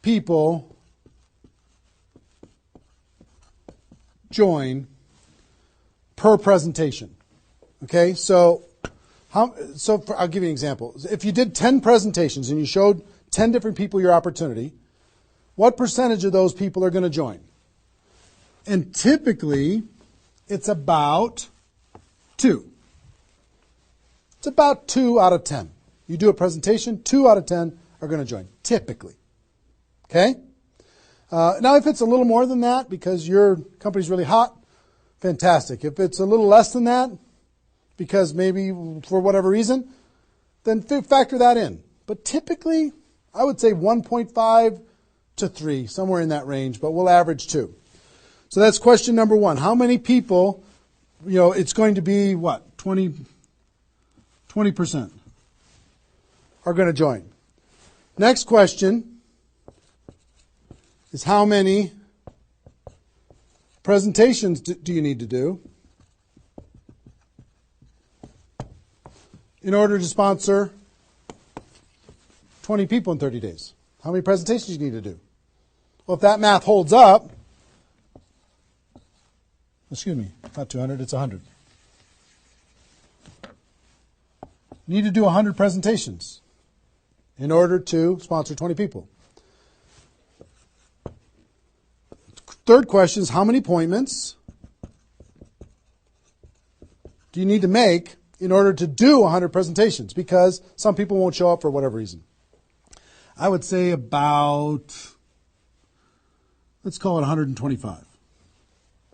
Speaker 3: people join per presentation. Okay, so I'll give you an example. If you did 10 presentations and you showed 10 different people your opportunity, what percentage of those people are going to join? And typically, it's about 2. It's about 2 out of 10. You do a presentation, 2 out of 10 are going to join, typically. Okay? Now, if it's a little more than that because your company's really hot, fantastic. If it's a little less than that, because maybe for whatever reason, then factor that in. But typically, I would say 1.5 to 3, somewhere in that range, but we'll average 2. So that's question number 1. How many people, it's going to be what? 20% are going to join. Next question is how many presentations do you need to do in order to sponsor 20 people in 30 days? How many presentations do you need to do? Well, if that math holds up, excuse me, not 200, it's 100. You need to do 100 presentations in order to sponsor 20 people. Third question is how many appointments do you need to make in order to do 100 presentations? Because some people won't show up for whatever reason. I would say about, let's call it 125.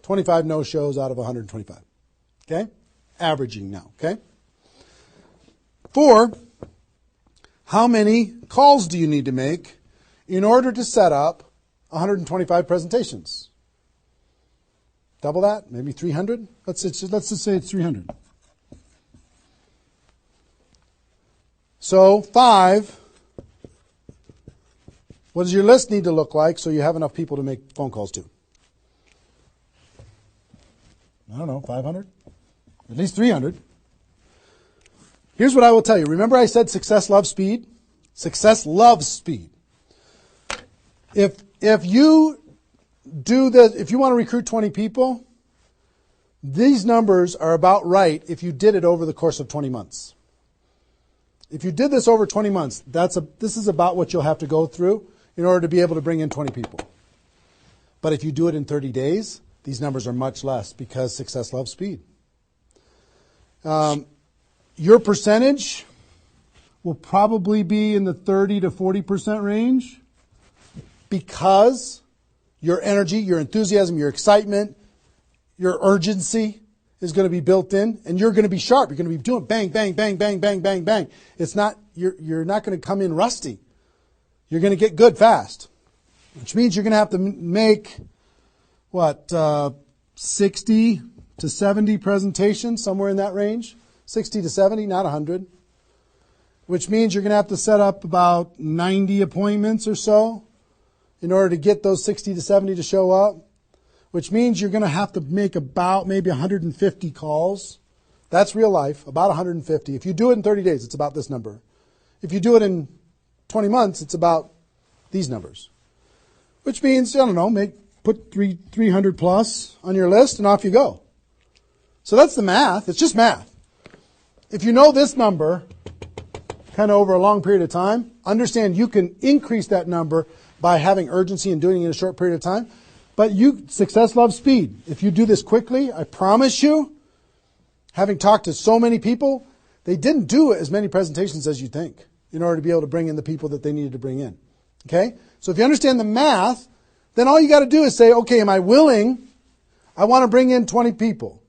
Speaker 3: 25 no-shows out of 125. Okay? Averaging now. Okay? 4, how many calls do you need to make in order to set up 125 presentations? Double that? Maybe 300? Let's just say it's 300. So 5, what does your list need to look like so you have enough people to make phone calls to? I don't know, 500? At least 300. Here's what I will tell you. Remember I said success loves speed? Success loves speed. If you want to recruit 20 people, these numbers are about right if you did it over the course of 20 months. If you did this over 20 months, this is about what you'll have to go through in order to be able to bring in 20 people. But if you do it in 30 days, these numbers are much less because success loves speed. Your percentage will probably be in the 30 to 40% range because your energy, your enthusiasm, your excitement, your urgency is going to be built in, and you're going to be sharp. You're going to be doing bang, bang, bang, bang, bang, bang, bang. You're not going to come in rusty. You're going to get good fast, which means you're going to have to make 60 to 70 presentations, somewhere in that range. 60 to 70, not 100. Which means you're going to have to set up about 90 appointments or so in order to get those 60 to 70 to show up. Which means you're going to have to make about maybe 150 calls. That's real life, about 150. If you do it in 30 days, it's about this number. If you do it in 20 months, it's about these numbers. Which means, put 300 plus on your list and off you go. So that's the math. It's just math. If you know this number kind of over a long period of time, understand you can increase that number by having urgency and doing it in a short period of time. But success loves speed. If you do this quickly, I promise you, having talked to so many people, they didn't do as many presentations as you think in order to be able to bring in the people that they needed to bring in. Okay? So if you understand the math, then all you got to do is say, okay, am I willing? I want to bring in 20 people.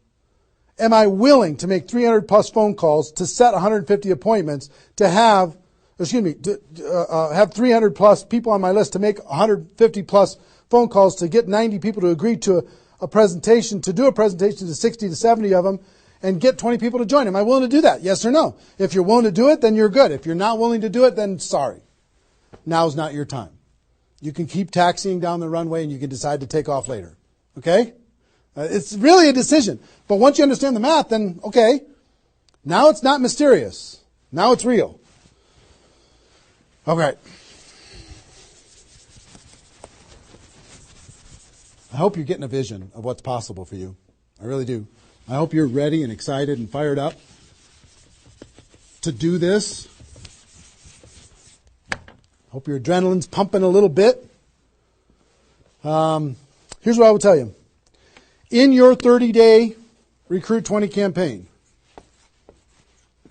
Speaker 3: Am I willing to make 300 plus phone calls to set 150 appointments to have 300 plus people on my list to make 150 plus phone calls to get 90 people to agree to a presentation, to do a presentation to 60 to 70 of them and get 20 people to join? Am I willing to do that? Yes or no? If you're willing to do it, then you're good. If you're not willing to do it, then sorry. now's not your time. You can keep taxiing down the runway and you can decide to take off later. Okay? It's really a decision. But once you understand the math, then okay, now it's not mysterious. Now it's real. Okay. I hope you're getting a vision of what's possible for you. I really do. I hope you're ready and excited and fired up to do this. Hope your adrenaline's pumping a little bit. Here's what I will tell you. In your 30-day Recruit 20 campaign,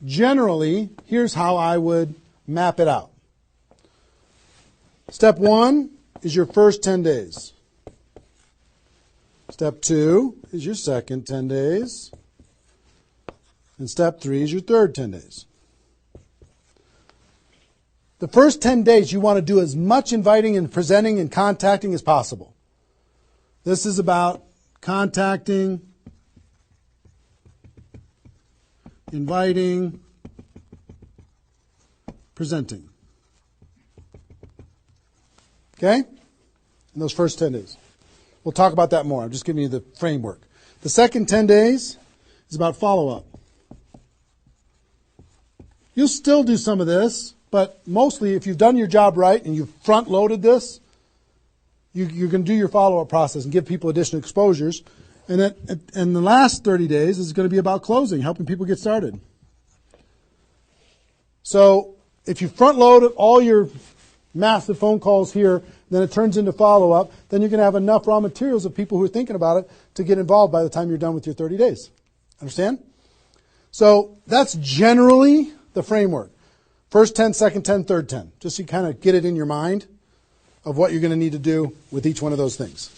Speaker 3: generally, here's how I would map it out. Step 1 is your first 10 days. Step 2 is your second 10 days. And step 3 is your third 10 days. The first 10 days, you want to do as much inviting and presenting and contacting as possible. This is about contacting, inviting, presenting. Okay? In those first 10 days. We'll talk about that more. I'm just giving you the framework. The second 10 days is about follow-up. You'll still do some of this, but mostly if you've done your job right and you've front-loaded this, you're going to do your follow-up process and give people additional exposures. And the last 30 days is going to be about closing, helping people get started. So if you front-load all your massive phone calls here, then it turns into follow-up, then you're going to have enough raw materials of people who are thinking about it to get involved by the time you're done with your 30 days. Understand? So that's generally the framework. First 10, second 10, third 10. Just so you kind of get it in your mind of what you're going to need to do with each one of those things.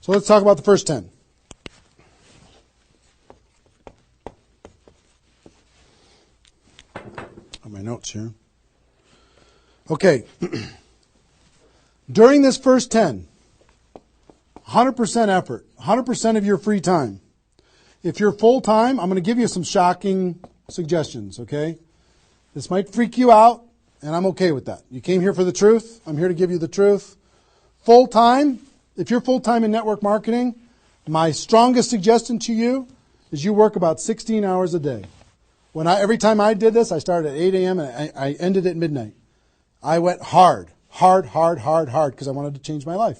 Speaker 3: So let's talk about the first 10. My notes here. Okay. During this first 10, 100% effort, 100% of your free time. If you're full-time, I'm going to give you some shocking suggestions, okay? This might freak you out, and I'm okay with that. You came here for the truth. I'm here to give you the truth. Full-time, if you're full-time in network marketing, my strongest suggestion to you is you work about 16 hours a day. Every time I did this, I started at 8 a.m. and I ended at midnight. I went hard because I wanted to change my life.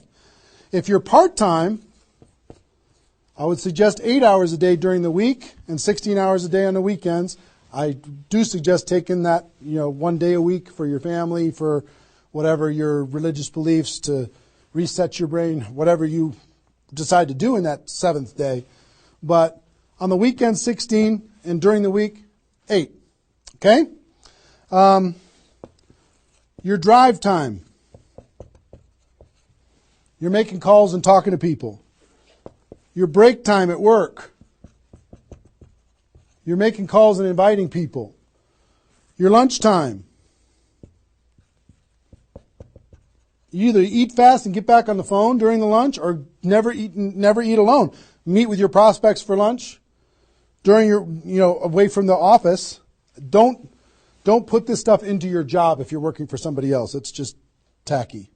Speaker 3: If you're part-time, I would suggest 8 hours a day during the week and 16 hours a day on the weekends. I do suggest taking that, 1 day a week for your family, for whatever your religious beliefs, to reset your brain, whatever you decide to do in that seventh day. But on the weekend, 16, and during the week, 8. Okay? Your drive time. You're making calls and talking to people. Your break time at work. You're making calls and inviting people. Your lunch time. You either eat fast and get back on the phone during the lunch, or never eat alone. Meet with your prospects for lunch. During your, away from the office. Don't put this stuff into your job if you're working for somebody else. It's just tacky.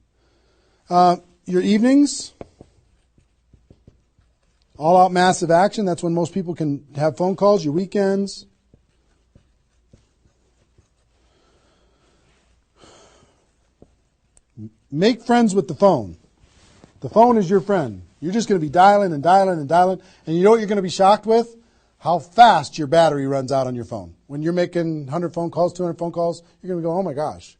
Speaker 3: Your evenings, all out massive action. That's when most people can have phone calls. Your weekends. Make friends with the phone. The phone is your friend. You're just going to be dialing and dialing and dialing. And you know what you're going to be shocked with? How fast your battery runs out on your phone. When you're making 100 phone calls, 200 phone calls, you're going to go, oh my gosh.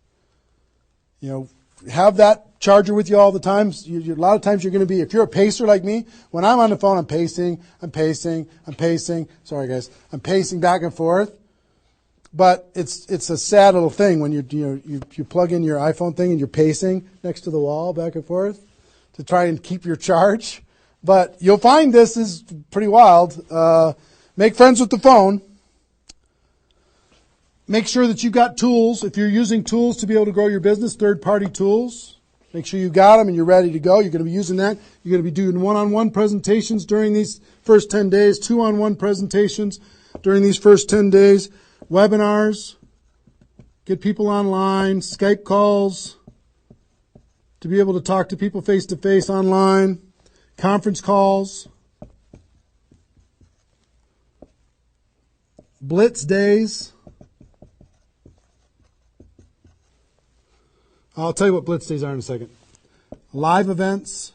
Speaker 3: Have that charger with you all the time. A lot of times you're going to be, if you're a pacer like me, when I'm on the phone, I'm pacing. Sorry guys. I'm pacing back and forth. But it's a sad little thing when you plug in your iPhone thing and you're pacing next to the wall back and forth to try and keep your charge. But you'll find this is pretty wild. Make friends with the phone. Make sure that you've got tools. If you're using tools to be able to grow your business, third-party tools, make sure you got them and you're ready to go. You're going to be using that. You're going to be doing one-on-one presentations during these first 10 days, two-on-one presentations during these first 10 days. webinars, get people online, Skype calls, to be able to talk to people face-to-face online, conference calls, Blitz Days. I'll tell you what Blitz Days are in a second. Live events.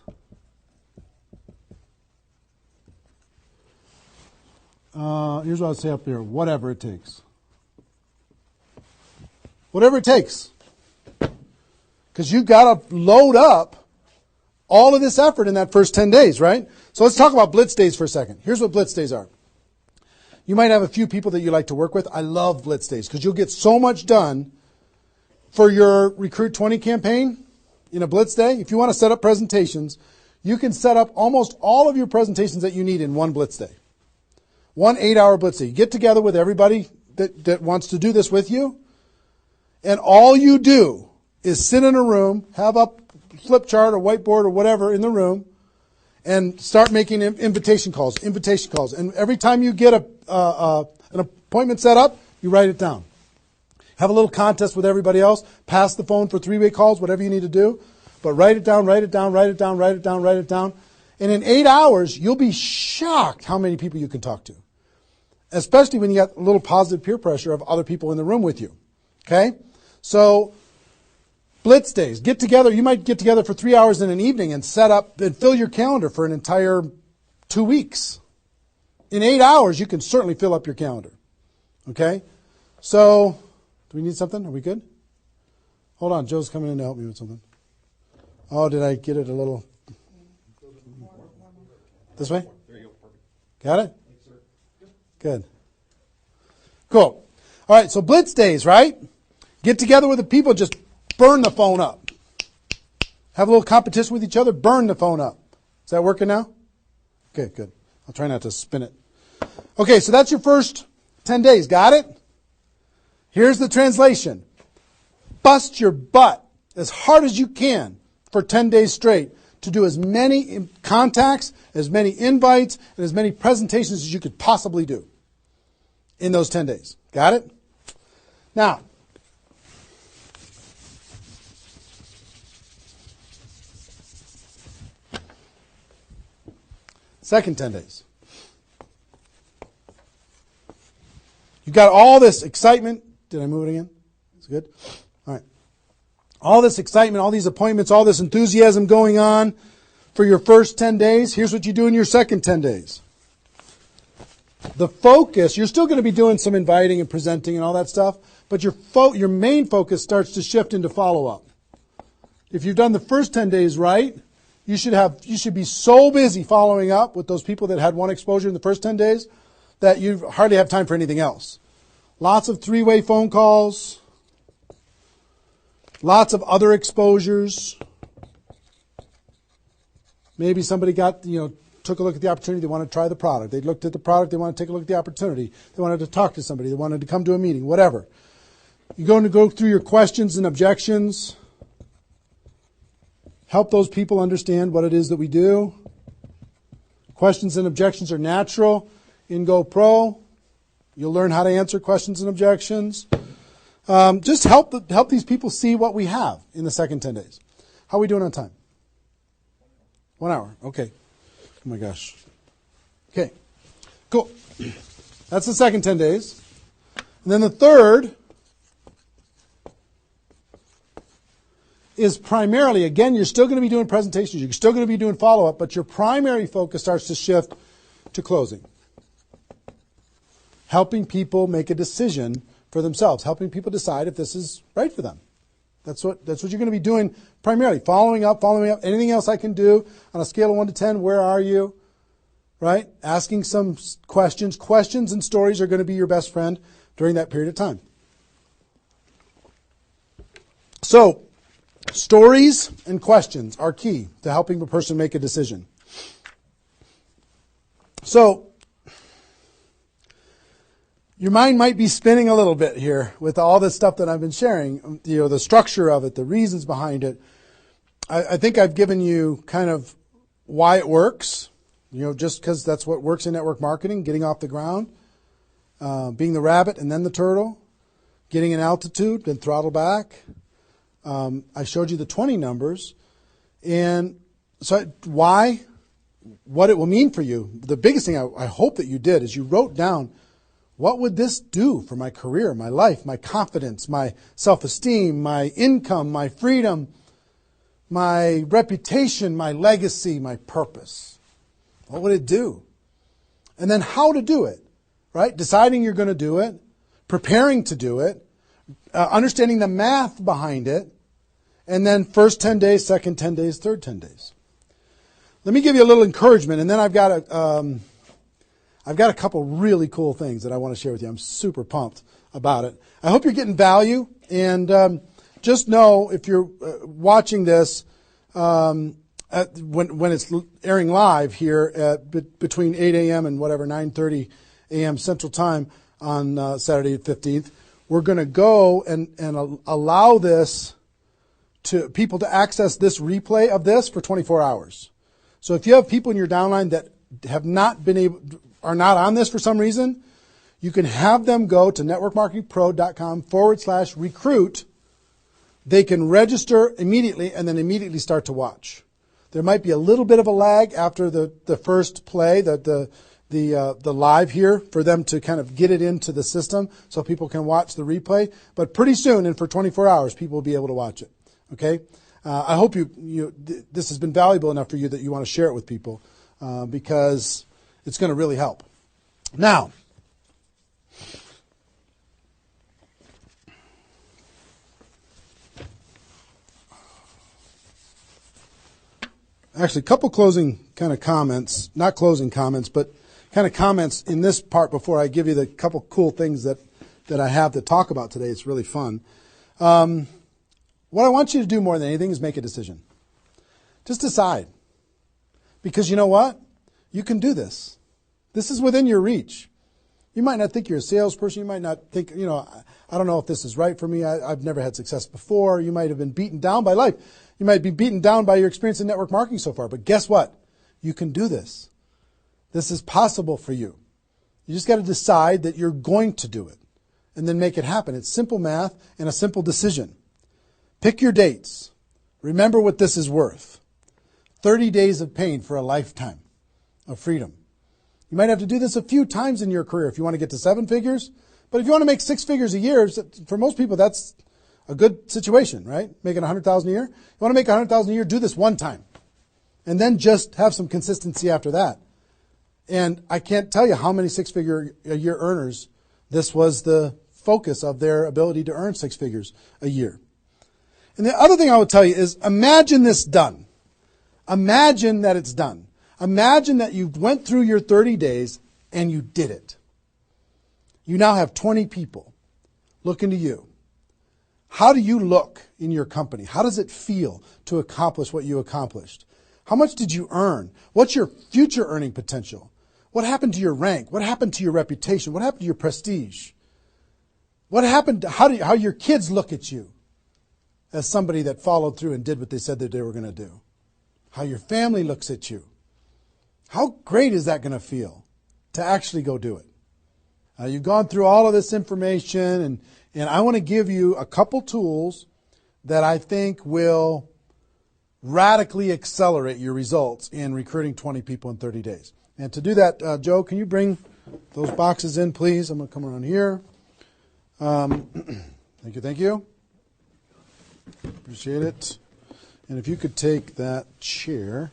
Speaker 3: Here's what I'll say up here. Whatever it takes. Whatever it takes. Because you've got to load up all of this effort in that first 10 days, right? So let's talk about Blitz Days for a second. Here's what Blitz Days are. You might have a few people that you like to work with. I love Blitz Days because you'll get so much done for your Recruit 20 campaign in a Blitz Day. If you want to set up presentations, you can set up almost all of your presentations that you need in one Blitz Day. 1 8-hour Blitz Day. You get together with everybody that wants to do this with you, and all you do is sit in a room, have a flip chart or whiteboard or whatever in the room, and start making invitation calls. And every time you get an appointment set up, you write it down. Have a little contest with everybody else. Pass the phone for 3-way calls, whatever you need to do. But write it down. And in 8 hours, you'll be shocked how many people you can talk to. Especially when you got a little positive peer pressure of other people in the room with you. Okay? So, Blitz Days. Get together. You might get together for 3 hours in an evening and set up and fill your calendar for an entire 2 weeks. In 8 hours, you can certainly fill up your calendar. Okay? So, do we need something? Are we good? Hold on. Joe's coming in to help me with something. Oh, did I get it a little... This way?
Speaker 1: There you go. Perfect.
Speaker 3: Got it? Good. Cool. All right, so Blitz Days, right? Get together with the people, just burn the phone up. Have a little competition with each other, burn the phone up. Is that working now? Okay, good. I'll try not to spin it. Okay, so that's your first 10 days. Got it? Here's the translation. Bust your butt as hard as you can for 10 days straight to do as many contacts, as many invites, and as many presentations as you could possibly do in those 10 days. Got it? Now, second 10 days. You got all this excitement. Did I move it again? It's good? All right. All this excitement, all these appointments, all this enthusiasm going on for your first 10 days. Here's what you do in your second 10 days. The focus, you're still going to be doing some inviting and presenting and all that stuff, but your main focus starts to shift into follow-up. If you've done the first 10 days right, you should be so busy following up with those people that had one exposure in the first 10 days that you hardly have time for anything else. Lots of 3-way phone calls, lots of other exposures. Maybe somebody took a look at the opportunity. They wanted to try the product. They looked at the product. They wanted to take a look at the opportunity. They wanted to talk to somebody. They wanted to come to a meeting, whatever. You're going to go through your questions and objections. Help those people understand what it is that we do. Questions and objections are natural in GoPro. You'll learn how to answer questions and objections. Just help these people see what we have in the second 10 days. How are we doing on time? 1 hour. Okay. Oh my gosh. Okay. Cool. That's the second 10 days. And then the third is primarily, again, you're still going to be doing presentations. You're still going to be doing follow-up, but your primary focus starts to shift to closing. Helping people make a decision for themselves. Helping people decide if this is right for them. That's what you're going to be doing primarily. Following up. Anything else I can do on a scale of 1 to 10, where are you? Right? Asking some questions. Questions and stories are going to be your best friend during that period of time. So, stories and questions are key to helping a person make a decision. So, your mind might be spinning a little bit here with all this stuff that I've been sharing, the structure of it, the reasons behind it. I think I've given you kind of why it works, just because that's what works in network marketing, getting off the ground. being the rabbit and then the turtle, getting an altitude, then throttle back. I showed you the 20 numbers. And so why? What it will mean for you. The biggest thing I hope that you did is you wrote down, what would this do for my career, my life, my confidence, my self-esteem, my income, my freedom, my reputation, my legacy, my purpose? What would it do? And then how to do it, right? Deciding you're going to do it, preparing to do it, understanding the math behind it, and then first 10 days, second 10 days, third 10 days. Let me give you a little encouragement, and then I've got a couple really cool things that I want to share with you. I'm super pumped about it. I hope you're getting value, and just know if you're watching this when it's airing live here at between 8 a.m. and whatever 9:30 a.m. Central Time on Saturday the 15th, we're going to go and allow this to people to access this replay of this for 24 hours. So if you have people in your downline that have not been able, are not on this for some reason, you can have them go to networkmarketingpro.com/recruit. They can register immediately and then immediately start to watch. There might be a little bit of a lag after the first play, the live here, for them to kind of get it into the system so people can watch the replay. But pretty soon, and for 24 hours, people will be able to watch it. Okay? I hope this has been valuable enough for you that you want to share it with people because it's going to really help. Now, actually, a couple closing kind of comments, not closing comments, but kind of comments in this part before I give you the couple cool things that I have to talk about today. It's really fun. What I want you to do more than anything is make a decision. Just decide. Because you know what? You can do this. This is within your reach. You might not think you're a salesperson. You might not think, I don't know if this is right for me. I've never had success before. You might have been beaten down by life. You might be beaten down by your experience in network marketing so far. But guess what? You can do this. This is possible for you. You just got to decide that you're going to do it and then make it happen. It's simple math and a simple decision. Pick your dates. Remember what this is worth. 30 days of pain for a lifetime of freedom. You might have to do this a few times in your career if you want to get to 7 figures. But if you want to make 6 figures a year, for most people, that's a good situation, right? Making $100,000 a year. You want to make $100,000 a year, do this one time. And then just have some consistency after that. And I can't tell you how many 6-figure a year earners this was the focus of their ability to earn 6 figures a year. And the other thing I would tell you is imagine this done. Imagine that it's done. Imagine that you went through your 30 days and you did it. You now have 20 people looking to you. How do you look in your company? How does it feel to accomplish what you accomplished? How much did you earn? What's your future earning potential? What happened to your rank? What happened to your reputation? What happened to your prestige? What happened to how your kids look at you as somebody that followed through and did what they said that they were going to do? How your family looks at you? How great is that going to feel to actually go do it? You've gone through all of this information, and I want to give you a couple tools that I think will radically accelerate your results in recruiting 20 people in 30 days. And to do that, Joe, can you bring those boxes in, please? I'm going to come around here. Thank you. Appreciate it. And if you could take that chair,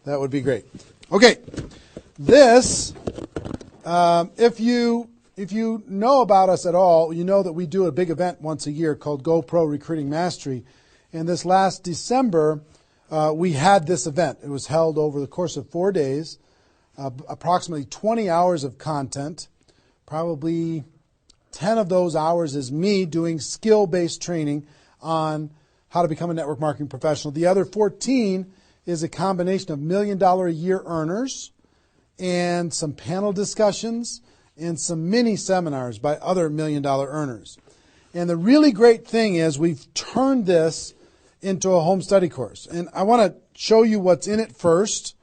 Speaker 3: that would be great. Okay, this, if you know about us at all, you know that we do a big event once a year called GoPro Recruiting Mastery. And this last December, we had this event. It was held over the course of 4 days, approximately 20 hours of content. Probably 10 of those hours is me doing skill-based training on how to become a network marketing professional. The other 14 is a combination of $1 million a year earners and some panel discussions and some mini seminars by other $1 million earners. And the really great thing is we've turned this into a home study course. And I want to show you what's in it first.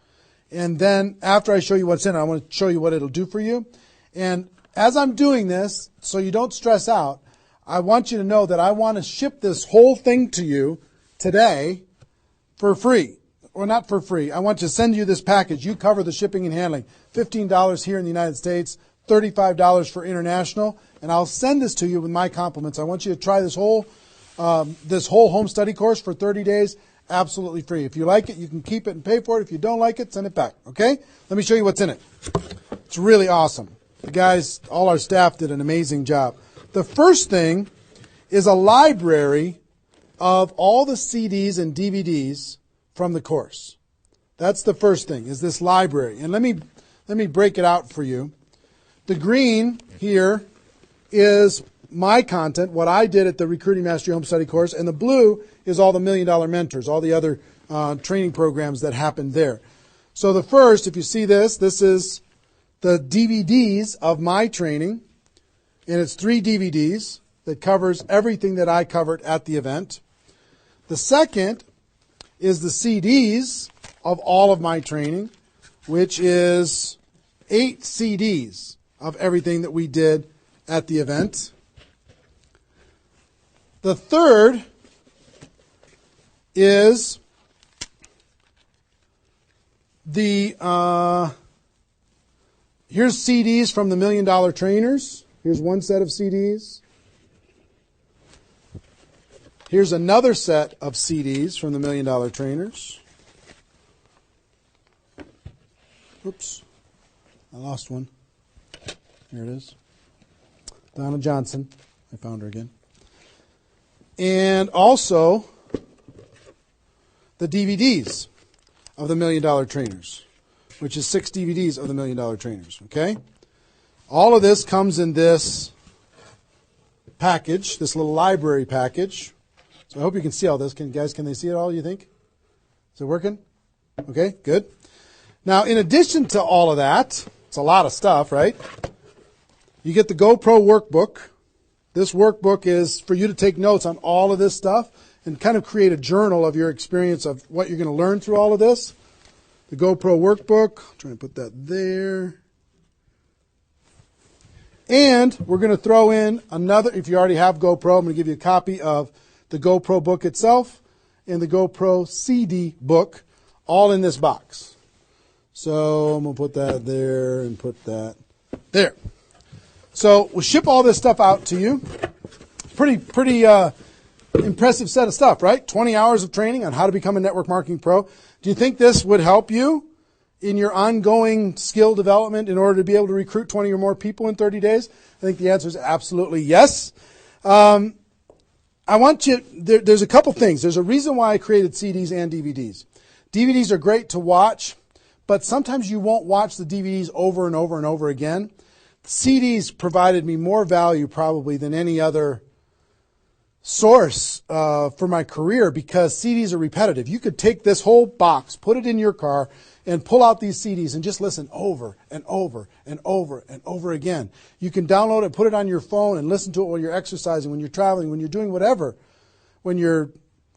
Speaker 3: And then after I show you what's in it, I want to show you what it'll do for you. And as I'm doing this, so you don't stress out, I want you to know that I want to ship this whole thing to you today for free. Or not for free. I want to send you this package. You cover the shipping and handling. $15 here in the United States, $35 for international, and I'll send this to you with my compliments. I want you to try this whole home study course for 30 days, absolutely free. If you like it, you can keep it and pay for it. If you don't like it, send it back. Okay? Let me show you what's in it. It's really awesome. The guys, all our staff did an amazing job. The first thing is a library of all the CDs and DVDs from the course. That's the first thing, is this library. And let me break it out for you. The green here is my content, what I did at the Recruiting Mastery Home Study course, and the blue is all the $1 Million Mentors, all the other training programs that happened there. So the first, if you see this is the DVDs of my training, and it's 3 DVDs that covers everything that I covered at the event. The second is the CDs of all of my training, which is 8 CDs of everything that we did at the event. The third is here's CDs from the $1 Million Trainers. Here's one set of CDs. Here's another set of CDs from the $1 Million Trainers. Oops, I lost one. Here it is. Donna Johnson. I found her again. And also the DVDs of the $1 Million Trainers, which is 6 DVDs of the $1 Million Trainers. Okay? All of this comes in this package, this little library package. So I hope you can see all this. Can they see it all, you think? Is it working? Okay, good. Now, in addition to all of that, it's a lot of stuff, right? You get the Gopro Workbook. This workbook is for you to take notes on all of this stuff and kind of create a journal of your experience of what you're going to learn through all of this. The Gopro Workbook. I'm trying to put that there. And we're going to throw in another, if you already have GoPro, I'm going to give you a copy of the GoPro book itself and the GoPro CD book, all in this box. So I'm going to put that there and put that there. So we'll ship all this stuff out to you. Pretty impressive set of stuff, right? 20 hours of training on how to become a network marketing pro. Do you think this would help you in your ongoing skill development in order to be able to recruit 20 or more people in 30 days? I think the answer is absolutely yes. I want you, there's a couple things. There's a reason why I created CDs and DVDs. DVDs are great to watch, but sometimes you won't watch the DVDs over and over and over again. CDs provided me more value probably than any other source for my career because CDs are repetitive. You could take this whole box, put it in your car, and pull out these CDs and just listen over and over and over and over again. You can download it, put it on your phone, and listen to it while you're exercising, when you're traveling, when you're doing whatever. When your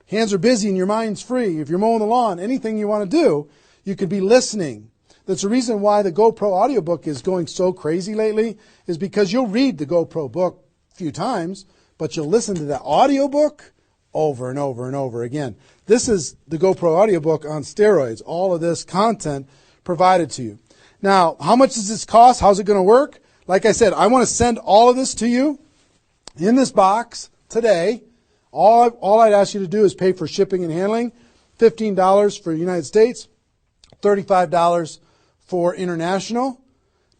Speaker 3: hands are busy and your mind's free, if you're mowing the lawn, anything you want to do, you could be listening. That's the reason why the GoPro audiobook is going so crazy lately, is because you'll read the GoPro book a few times, but you'll listen to the audiobook over and over and over again. This is the GoPro audiobook on steroids. All of this content provided to you. Now, how much does this cost? How's it going to work? Like I said, I want to send all of this to you in this box today. All I'd ask you to do is pay for shipping and handling, $15 for the United States, $35 for international.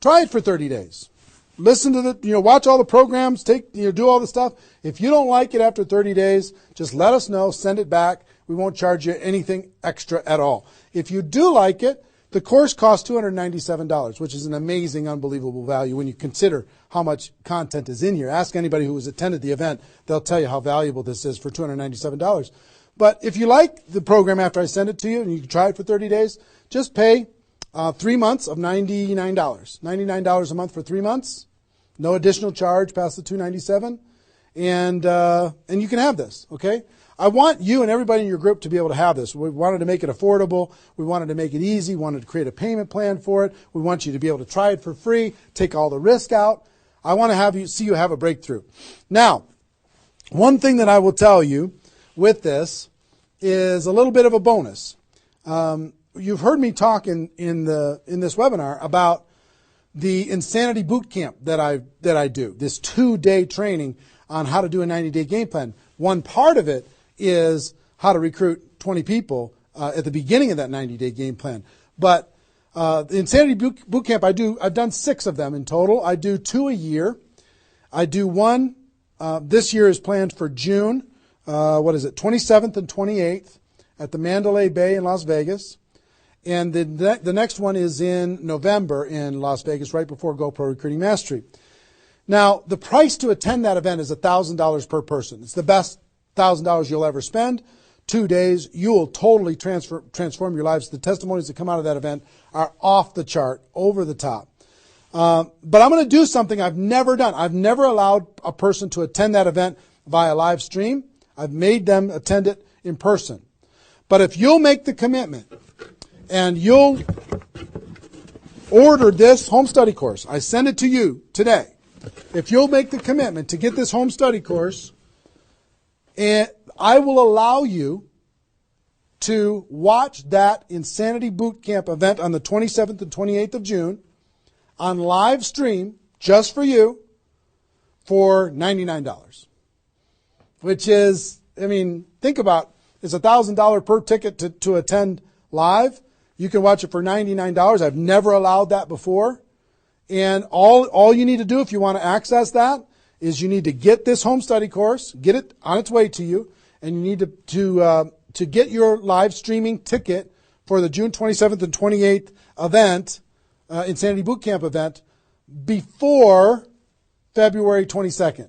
Speaker 3: Try it for 30 days. Listen to watch all the programs, do all the stuff. If you don't like it after 30 days, just let us know, send it back. We won't charge you anything extra at all. If you do like it, the course costs $297, which is an amazing, unbelievable value when you consider how much content is in here. Ask anybody who has attended the event. They'll tell you how valuable this is for $297. But if you like the program after I send it to you and you can try it for 30 days, just pay 3 months of $99. $99 a month for 3 months. No additional charge past the $297. And you can have this, okay? I want you and everybody in your group to be able to have this. We wanted to make it affordable. We wanted to make it easy. We wanted to create a payment plan for it. We want you to be able to try it for free, take all the risk out. I want to see you have a breakthrough. Now, one thing that I will tell you with this is a little bit of a bonus. You've heard me talk in this webinar about the Insanity Boot Camp that I do, this 2-day training on how to do a 90-day game plan. One part of it is how to recruit 20 people at the beginning of that 90-day game plan. But the Insanity Boot Camp, I've done 6 of them in total. I do 2 a year. I do one, this year is planned for June, 27th and 28th at the Mandalay Bay in Las Vegas. And the next one is in November in Las Vegas, right before GoPro Recruiting Mastery. Now, the price to attend that event is $1,000 per person. It's the best $1,000 you'll ever spend. 2 days, you will totally transform your lives. The testimonies that come out of that event are off the chart, over the top. But I'm going to do something I've never done. I've never allowed a person to attend that event via live stream. I've made them attend it in person. But if you'll make the commitment and you'll order this home study course, I send it to you today. If you'll make the commitment to get this home study course, and I will allow you to watch that Insanity Boot Camp event on the 27th and 28th of June on live stream just for you for $99. Which is, think about, it's $1,000 per ticket to attend live. You can watch it for $99. I've never allowed that before. And all you need to do if you want to access that is you need to get this home study course, get it on its way to you, and you need to get your live streaming ticket for the June 27th and 28th event, Insanity Boot Camp event, before February 22nd.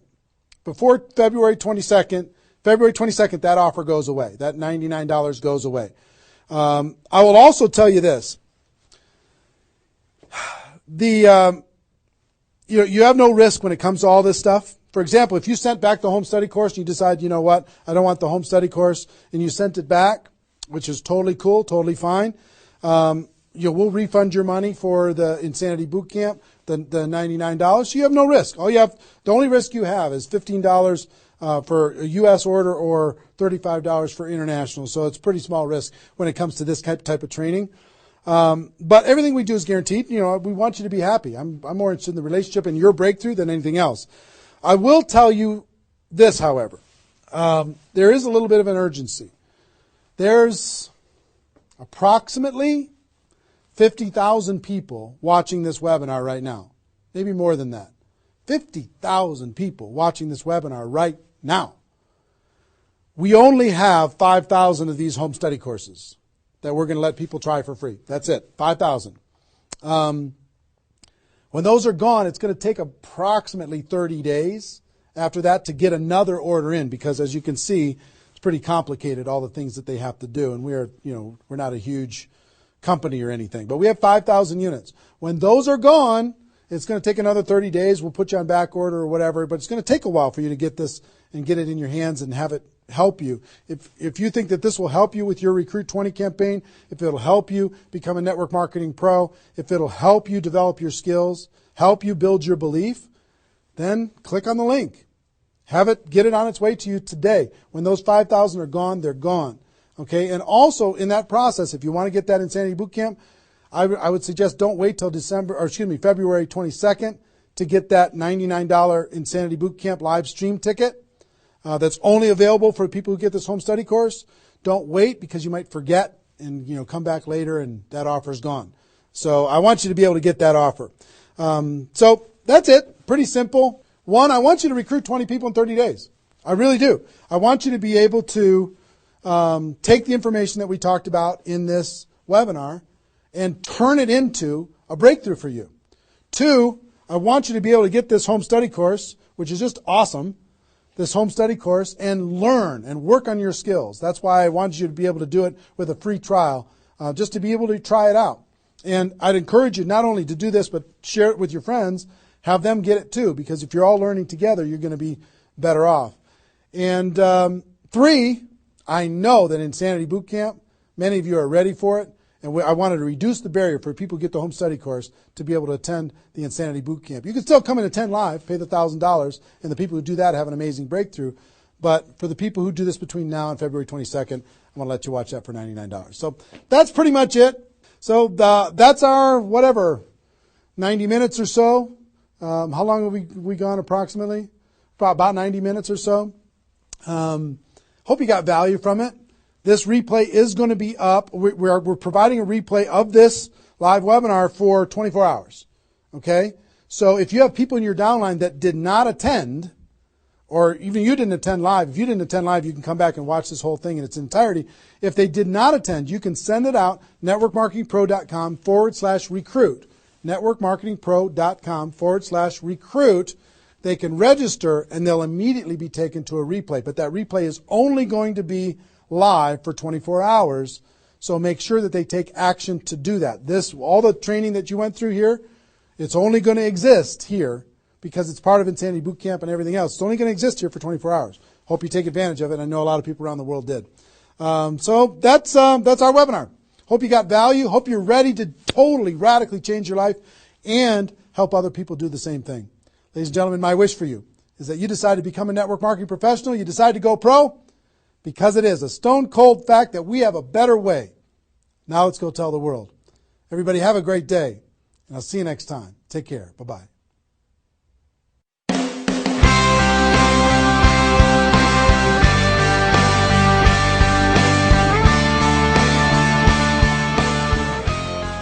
Speaker 3: Before February 22nd, that offer goes away. That $99 goes away. I will also tell you this. You have no risk when it comes to all this stuff. For example, if you sent back the home study course and you decide, you know what, I don't want the home study course, and you sent it back, which is totally cool, totally fine. We'll refund your money for the Insanity Boot Camp, the $99. So you have no risk. The only risk you have is $15 for a U.S. order or $35 for international. So it's pretty small risk when it comes to this type of training. But everything we do is guaranteed. We want you to be happy. I'm more interested in the relationship and your breakthrough than anything else. I will tell you this, however. There is a little bit of an urgency. There's approximately 50,000 people watching this webinar right now. Maybe more than that. 50,000 people watching this webinar right now. We only have 5,000 of these home study courses that we're going to let people try for free. That's it, 5,000. When those are gone, it's going to take approximately 30 days after that to get another order in, because as you can see, it's pretty complicated, all the things that they have to do. And we're not a huge company or anything, but we have 5,000 units. When those are gone, it's going to take another 30 days. We'll put you on back order or whatever, but it's going to take a while for you to get this and get it in your hands and have it help you. If you think that this will help you with your Recruit 20 campaign, if it'll help you become a network marketing pro, if it'll help you develop your skills, help you build your belief, then click on the link. Get it on its way to you today. When those 5,000 are gone, they're gone. Okay? And also in that process, if you want to get that Insanity Boot Camp, I would suggest don't wait till February 22nd to get that $99 Insanity Boot Camp live stream ticket. That's only available for people who get this home study course. Don't wait, because you might forget and come back later and that offer's gone. So I want you to be able to get that offer. So that's it. Pretty simple. One, I want you to recruit 20 people in 30 days. I really do. I want you to be able to take the information that we talked about in this webinar and turn it into a breakthrough for you. Two, I want you to be able to get this home study course, which is just awesome, this home study course, and learn and work on your skills. That's why I wanted you to be able to do it with a free trial, just to be able to try it out. And I'd encourage you not only to do this, but share it with your friends, have them get it too, because if you're all learning together, you're going to be better off. And three, I know that Insanity Boot Camp, many of you are ready for it, And I wanted to reduce the barrier for people who get the home study course to be able to attend the Insanity Boot Camp. You can still come and attend live, pay the $1,000, and the people who do that have an amazing breakthrough. But for the people who do this between now and February 22nd, I want to let you watch that for $99. So that's pretty much it. So that's our, 90 minutes or so. How long have we gone approximately? About 90 minutes or so. Hope you got value from it. This replay is going to be up. We're providing a replay of this live webinar for 24 hours. Okay? So if you have people in your downline that did not attend, or even you didn't attend live, if you didn't attend live, you can come back and watch this whole thing in its entirety. If they did not attend, you can send it out, networkmarketingpro.com/recruit. networkmarketingpro.com/recruit. They can register and they'll immediately be taken to a replay. But that replay is only going to be live for 24 hours. So make sure that they take action to do that. All the training that you went through here, it's only going to exist here because it's part of Insanity Boot Camp and everything else. It's only going to exist here for 24 hours. Hope you take advantage of it. I know a lot of people around the world did. So that's our webinar. Hope you got value. Hope you're ready to totally, radically change your life and help other people do the same thing. Ladies and gentlemen, my wish for you is that you decide to become a network marketing professional. You decide to go pro because it is a stone cold fact that we have a better way. Now let's go tell the world. Everybody have a great day, and I'll see you next time. Take care. Bye-bye.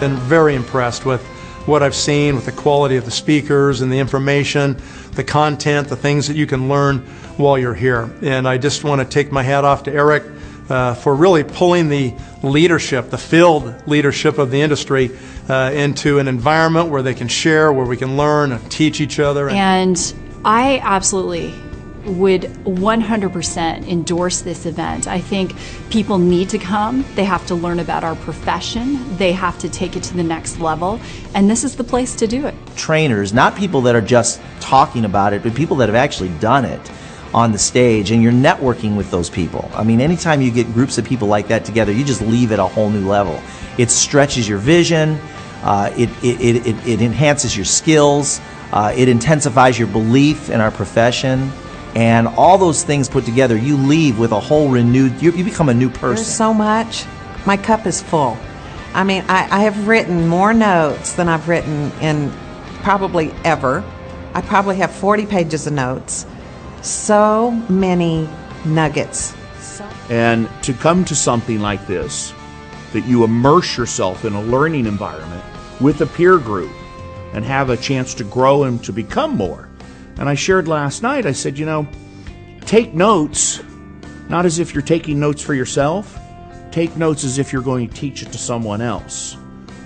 Speaker 2: Been very impressed with what I've seen, with the quality of the speakers and the information, the content, the things that you can learn while you're here. And I just want to take my hat off to Eric for really pulling the leadership, the field leadership of the industry into an environment where they can share, where we can learn and teach each other.
Speaker 4: And I absolutely would 100% endorse this event. I think people need to come. They have to learn about our profession. They have to take it to the next level. And this is the place to do it.
Speaker 5: Trainers, not people that are just talking about it, but people that have actually done it on the stage, and you're networking with those people. I mean, anytime you get groups of people like that together, you just leave at a whole new level. It stretches your vision, it enhances your skills, it intensifies your belief in our profession. And all those things put together, you leave with a whole renewed, you become a new person.
Speaker 6: There's so much. My cup is full. I mean, I have written more notes than I've written in probably ever. I probably have 40 pages of notes. So many nuggets.
Speaker 7: And to come to something like this, that you immerse yourself in a learning environment with a peer group and have a chance to grow and to become more. And I shared last night, I said, take notes, not as if you're taking notes for yourself. Take notes as if you're going to teach it to someone else.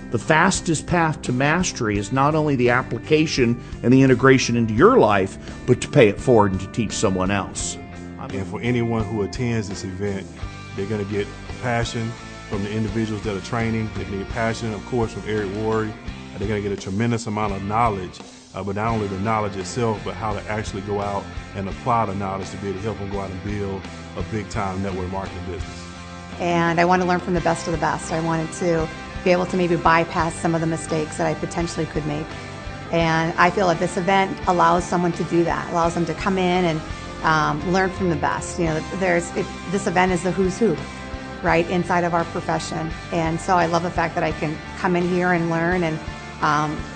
Speaker 7: The fastest path to mastery is not only the application and the integration into your life, but to pay it forward and to teach someone else.
Speaker 8: And for anyone who attends this event, they're going to get passion from the individuals that are training. They're going to get passion, of course, from Eric Worre. They're going to get a tremendous amount of knowledge. But not only the knowledge itself, but how to actually go out and apply the knowledge to be able to help them go out and build a big-time network marketing business.
Speaker 9: And I want to learn from the best of the best. I wanted to be able to maybe bypass some of the mistakes that I potentially could make. And I feel that this event allows someone to do that, allows them to come in and learn from the best. This event is the who's who, right, inside of our profession. And so I love the fact that I can come in here and learn and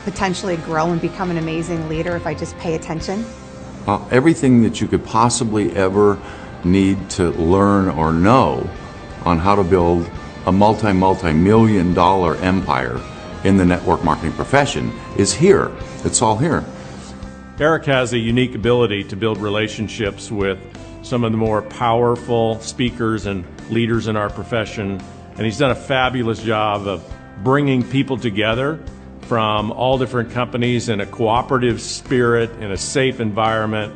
Speaker 9: potentially grow and become an amazing leader if I just pay attention.
Speaker 10: Everything that you could possibly ever need to learn or know on how to build a multi-million dollar empire in the network marketing profession is here. It's all here.
Speaker 11: Eric has a unique ability to build relationships with some of the more powerful speakers and leaders in our profession, and he's done a fabulous job of bringing people together from all different companies in a cooperative spirit, in a safe environment,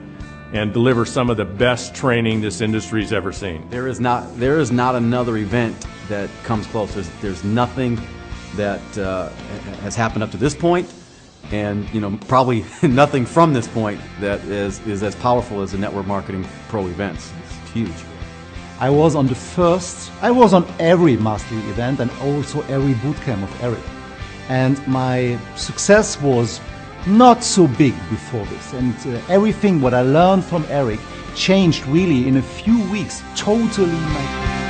Speaker 11: and deliver some of the best training this industry's ever seen.
Speaker 12: There is not another event that comes close. There's nothing that has happened up to this point, and probably nothing from this point that is as powerful as the Network Marketing Pro events. It's huge.
Speaker 13: I was on every mastery event and also every bootcamp of Eric. And my success was not so big before this. And everything what I learned from Eric changed really in a few weeks, totally my